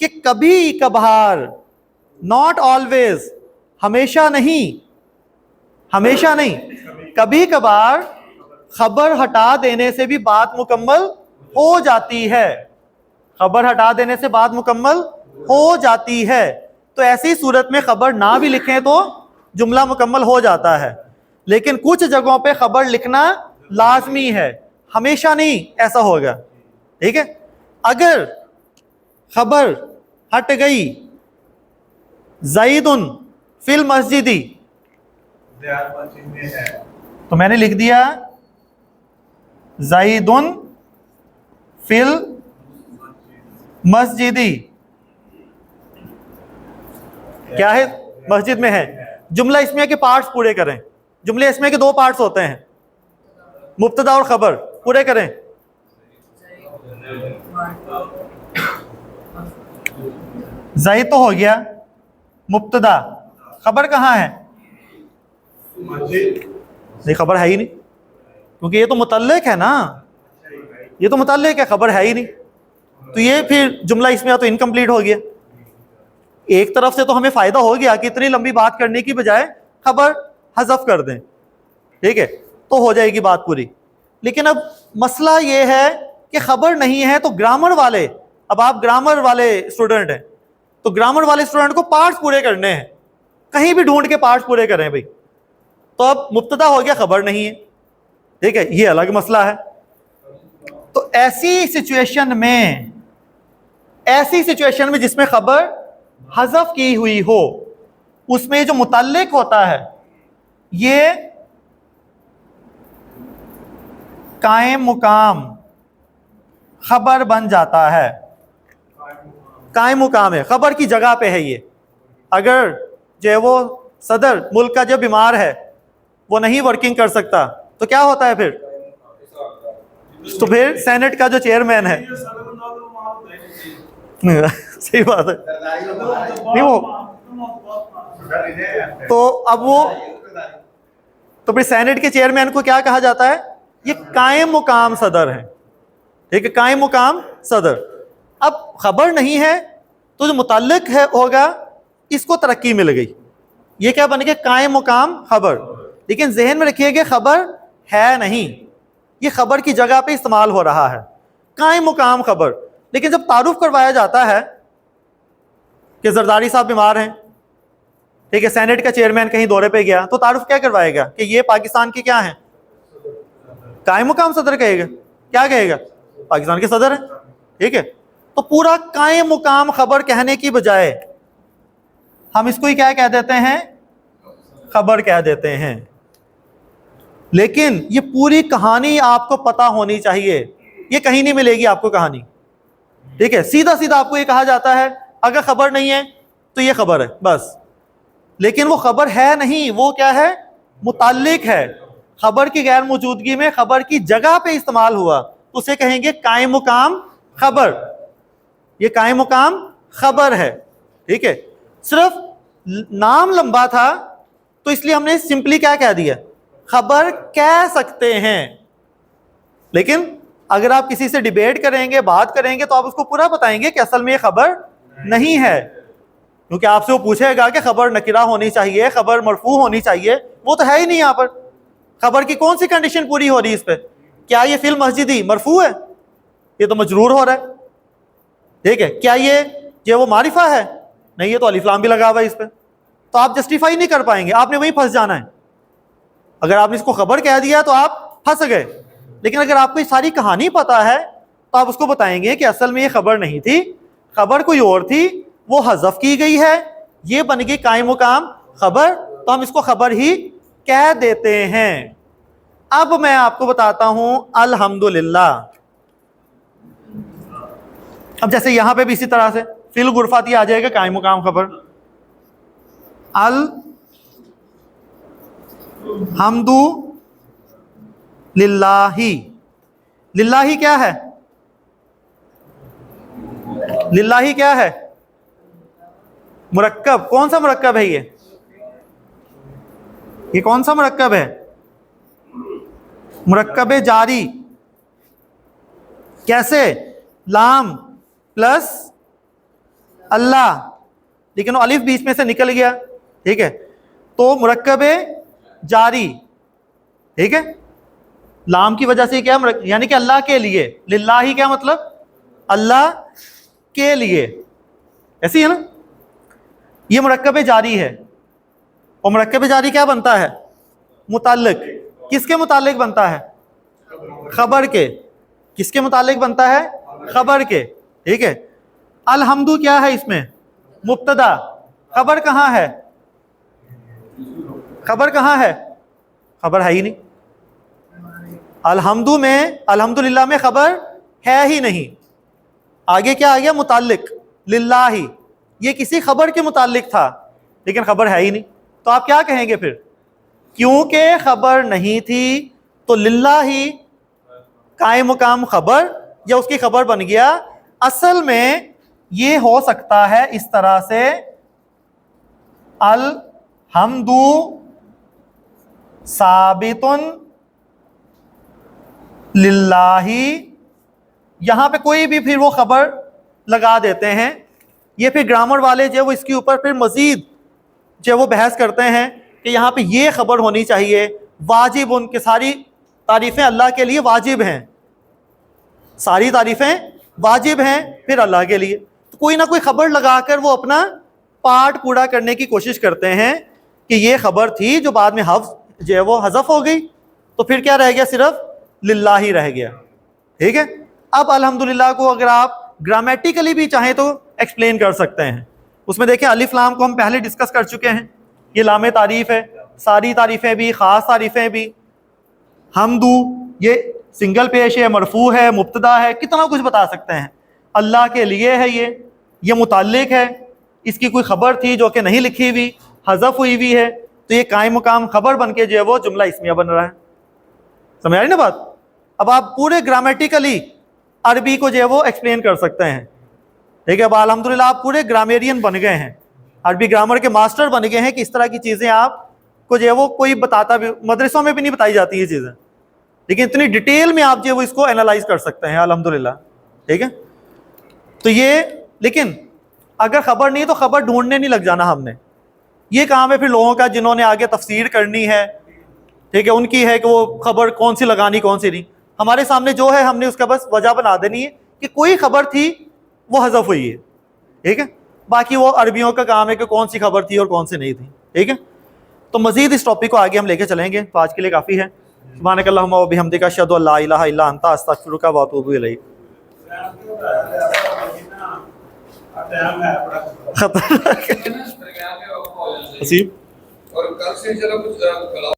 A: کہ کبھی کبھار، ناٹ آلویز، ہمیشہ نہیں، ہمیشہ نہیں، کبھی کبھار خبر ہٹا دینے سے بھی بات مکمل ہو جاتی ہے، خبر ہٹا دینے سے بات مکمل ہو جاتی ہے۔ تو ایسی صورت میں خبر نہ بھی لکھیں تو جملہ مکمل ہو جاتا ہے، لیکن کچھ جگہوں پہ خبر لکھنا لازمی ہے، ہمیشہ نہیں ایسا ہوگا، ٹھیک ہے۔ اگر خبر ہٹ گئی زید فی المسجد، تو میں نے لکھ دیا زید فی المسجد، کیا ہے؟ مسجد میں ہے۔ جملہ اسمیہ کے پارٹس پورے کریں، جملے اسمیہ کے دو پارٹس ہوتے ہیں، مبتدا اور خبر، پورے کریں۔ زید تو ہو گیا مبتدا، خبر کہاں ہے؟ نہیں، خبر ہے ہی نہیں، کیونکہ یہ تو متعلق ہے نا، یہ تو متعلق ہے، خبر ہے ہی نہیں، تو یہ پھر جملہ اسمیہ تو انکمپلیٹ ہو گیا۔ ایک طرف سے تو ہمیں فائدہ ہو گیا کہ اتنی لمبی بات کرنے کی بجائے خبر حذف کر دیں، ٹھیک ہے، تو ہو جائے گی بات پوری۔ لیکن اب مسئلہ یہ ہے کہ خبر نہیں ہے تو گرامر والے، اب آپ گرامر والے اسٹوڈنٹ ہیں تو گرامر والے اسٹوڈنٹ کو پارٹس پورے کرنے ہیں، کہیں بھی ڈھونڈ کے پارٹس پورے کریں بھائی۔ تو اب مبتدا ہو گیا، خبر نہیں ہے، ٹھیک ہے، یہ الگ مسئلہ ہے۔ تو ایسی سچویشن میں جس میں خبر حذف کی ہوئی ہو، اس میں جو متعلق ہوتا ہے یہ قائم مقام خبر بن جاتا ہے، قائم مقام ہے، خبر کی جگہ پہ ہے یہ۔ اگر جو ہے وہ صدر ملک کا جو بیمار ہے وہ نہیں ورکنگ کر سکتا تو کیا ہوتا ہے پھر؟ تو پھر سینٹ کا جو چیئرمین ہے، صحیح بات ہے، نہیں وہ تو اب وہ تو پھر سینٹ کے چیئرمین کو کیا کہا جاتا ہے؟ یہ قائم مقام صدر ہے، ٹھیک ہے، قائم مقام صدر۔ اب خبر نہیں ہے تو جو متعلق ہے ہوگا اس کو ترقی مل گئی، یہ کیا بن گیا؟ قائم مقام خبر۔ لیکن ذہن میں رکھیے کہ خبر ہے نہیں، یہ خبر کی جگہ پہ استعمال ہو رہا ہے، قائم مقام خبر۔ لیکن جب تعارف کروایا جاتا ہے کہ زرداری صاحب بیمار ہیں، ٹھیک ہے، سینٹ کا چیئرمین کہیں دورے پہ گیا، تو تعارف کیا کروائے گا کہ یہ پاکستان کے کیا ہیں؟ قائم مقام صدر کہے گا، کیا کہے گا؟ پاکستان کے صدر ہیں، ٹھیک ہے۔ تو پورا قائم مقام خبر کہنے کی بجائے ہم اس کو ہی کیا کہہ دیتے ہیں؟ خبر کہہ دیتے ہیں۔ لیکن یہ پوری کہانی آپ کو پتہ ہونی چاہیے، یہ کہیں نہیں ملے گی آپ کو کہانی، ٹھیک ہے۔ سیدھا سیدھا آپ کو یہ کہا جاتا ہے اگر خبر نہیں ہے تو یہ خبر ہے بس، لیکن وہ خبر ہے نہیں، وہ کیا ہے؟ متعلق ہے۔ خبر کی غیر موجودگی میں خبر کی جگہ پہ استعمال ہوا تو اسے کہیں گے قائم مقام خبر، یہ قائم مقام خبر ہے، ٹھیک ہے۔ صرف نام لمبا تھا تو اس لیے ہم نے سمپلی کیا کہہ دیا؟ خبر کہہ سکتے ہیں۔ لیکن اگر آپ کسی سے ڈیبیٹ کریں گے، بات کریں گے، تو آپ اس کو پورا بتائیں گے کہ اصل میں یہ خبر نہیں ہے، کیونکہ آپ سے وہ پوچھے گا کہ خبر نکرہ ہونی چاہیے، خبر مرفوع ہونی چاہیے، وہ تو ہے ہی نہیں یہاں پر۔ خبر کی کون سی کنڈیشن پوری ہو رہی ہے اس پہ؟ کیا یہ فی المسجدی مرفوع ہے؟ یہ تو مجرور ہو رہا ہے، ٹھیک ہے۔ کیا یہ وہ معرفہ ہے؟ نہیں، یہ تو الف لام بھی لگا ہوا ہے اس پہ، تو آپ جسٹیفائی نہیں کر پائیں گے، آپ نے وہیں پھنس جانا ہے۔ اگر آپ نے اس کو خبر کہہ دیا تو آپ پھنس گئے، لیکن اگر آپ کو یہ ساری کہانی پتا ہے تو آپ اس کو بتائیں گے کہ اصل میں یہ خبر نہیں تھی، خبر کوئی اور تھی، وہ حذف کی گئی ہے، یہ بن گئی قائم مقام خبر، تو ہم اس کو خبر ہی کہہ دیتے ہیں۔ اب میں آپ کو بتاتا ہوں الحمدللہ۔ اب جیسے یہاں پہ بھی اسی طرح سے فی الغرفاتی آ جائے گا قائم مقام خبر، الحمد للہ، للہ کیا ہے؟ للہ کیا ہے؟ مرکب۔ کون سا مرکب ہے یہ کون سا مرکب ہے؟ مرکب جاری۔ کیسے؟ لام پلس اللہ, لیکن وہ الف بیچ میں سے نکل گیا, ٹھیک ہے, تو مرکب جاری, ٹھیک ہے, لام کی وجہ سے کیا یعنی کہ اللہ کے لیے, للہ ہی کیا مطلب, اللہ کے لیے, ایسی ہے نا, یہ مرکب جاری ہے. اور مرکب جاری کیا بنتا ہے, متعلق, کس کے متعلق بنتا ہے, خبر کے, کس کے متعلق بنتا ہے, خبر کے, ٹھیک ہے. الحمدو کیا ہے اس میں, مبتدا, خبر کہاں ہے, خبر کہاں ہے, خبر ہے ہی نہیں. الحمدو میں, الحمدللہ میں خبر ہے ہی نہیں. آگے کیا آ گیا, متعلق, للہ, یہ کسی خبر کے متعلق تھا لیکن خبر ہے ہی نہیں. تو آپ کیا کہیں گے پھر, کیونکہ خبر نہیں تھی تو للہ ہی قائم مقام خبر یا اس کی خبر بن گیا. اصل میں یہ ہو سکتا ہے اس طرح سے, الحمد ثابت للہ, یہاں پہ کوئی بھی پھر وہ خبر لگا دیتے ہیں. یہ پھر گرامر والے جو وہ اس کے اوپر پھر مزید جو وہ بحث کرتے ہیں کہ یہاں پہ یہ خبر ہونی چاہیے, واجب, ان کے ساری تعریفیں اللہ کے لیے واجب ہیں, ساری تعریفیں واجب ہیں پھر اللہ کے لیے. تو کوئی نہ کوئی خبر لگا کر وہ اپنا پارٹ پورا کرنے کی کوشش کرتے ہیں کہ یہ خبر تھی جو بعد میں حذف جو ہے وہ حذف ہو گئی, تو پھر کیا رہ گیا, صرف للہ ہی رہ گیا, ٹھیک ہے. اب الحمدللہ کو اگر آپ گرامیٹیکلی بھی چاہیں تو ایکسپلین کر سکتے ہیں. اس میں دیکھیں الف لام کو ہم پہلے ڈسکس کر چکے ہیں, یہ لام تعریف ہے, ساری تعریفیں بھی, خاص تعریفیں بھی. حمدو یہ سنگل پیش ہے, مرفوع ہے, مبتدا ہے, کتنا کچھ بتا سکتے ہیں. اللہ کے لیے ہے, یہ متعلق ہے, اس کی کوئی خبر تھی جو کہ نہیں لکھی ہوئی, حذف ہوئی ہوئی ہے, تو یہ قائم مقام خبر بن کے جو ہے وہ جملہ اسمیہ بن رہا ہے. سمجھ آ رہی نا بات. اب آپ پورے گرامیٹیکلی عربی کو جو ہے وہ ایکسپلین کر سکتے ہیں, ٹھیک ہے. اب الحمدللہ آپ پورے گرامیرین بن گئے ہیں, عربی گرامر کے ماسٹر بن گئے ہیں کہ اس طرح کی چیزیں آپ کو جو ہے وہ کوئی بتاتا بھی, مدرسوں میں بھی نہیں بتائی جاتی یہ چیزیں, لیکن اتنی ڈیٹیل میں آپ جو ہے وہ اس کو اینالائز کر سکتے ہیں الحمدللہ, ٹھیک ہے. تو یہ, لیکن اگر خبر نہیں تو خبر ڈھونڈنے نہیں لگ جانا ہم نے. یہ کام ہے پھر لوگوں کا جنہوں نے آگے تفسیر کرنی ہے, ٹھیک ہے, ان کی ہے کہ وہ خبر کون سی لگانی کون سی نہیں. ہمارے سامنے جو ہے ہم نے اس کا بس وجہ بنا دینی ہے کہ کوئی خبر تھی وہ حذف ہوئی ہے, ٹھیک ہے. باقی وہ عربیوں کا کام ہے کہ کون سی خبر تھی اور کون سی نہیں تھی, ٹھیک ہے. تو مزید اس ٹاپک کو آگے ہم لے کے چلیں گے, تو آج کے لیے کافی ہے. سبحانک اللہم و بحمدک اشہد ان لا الہ الا انت استغفرک و اتوب الیک.
B: اور کل سے چلو کچھ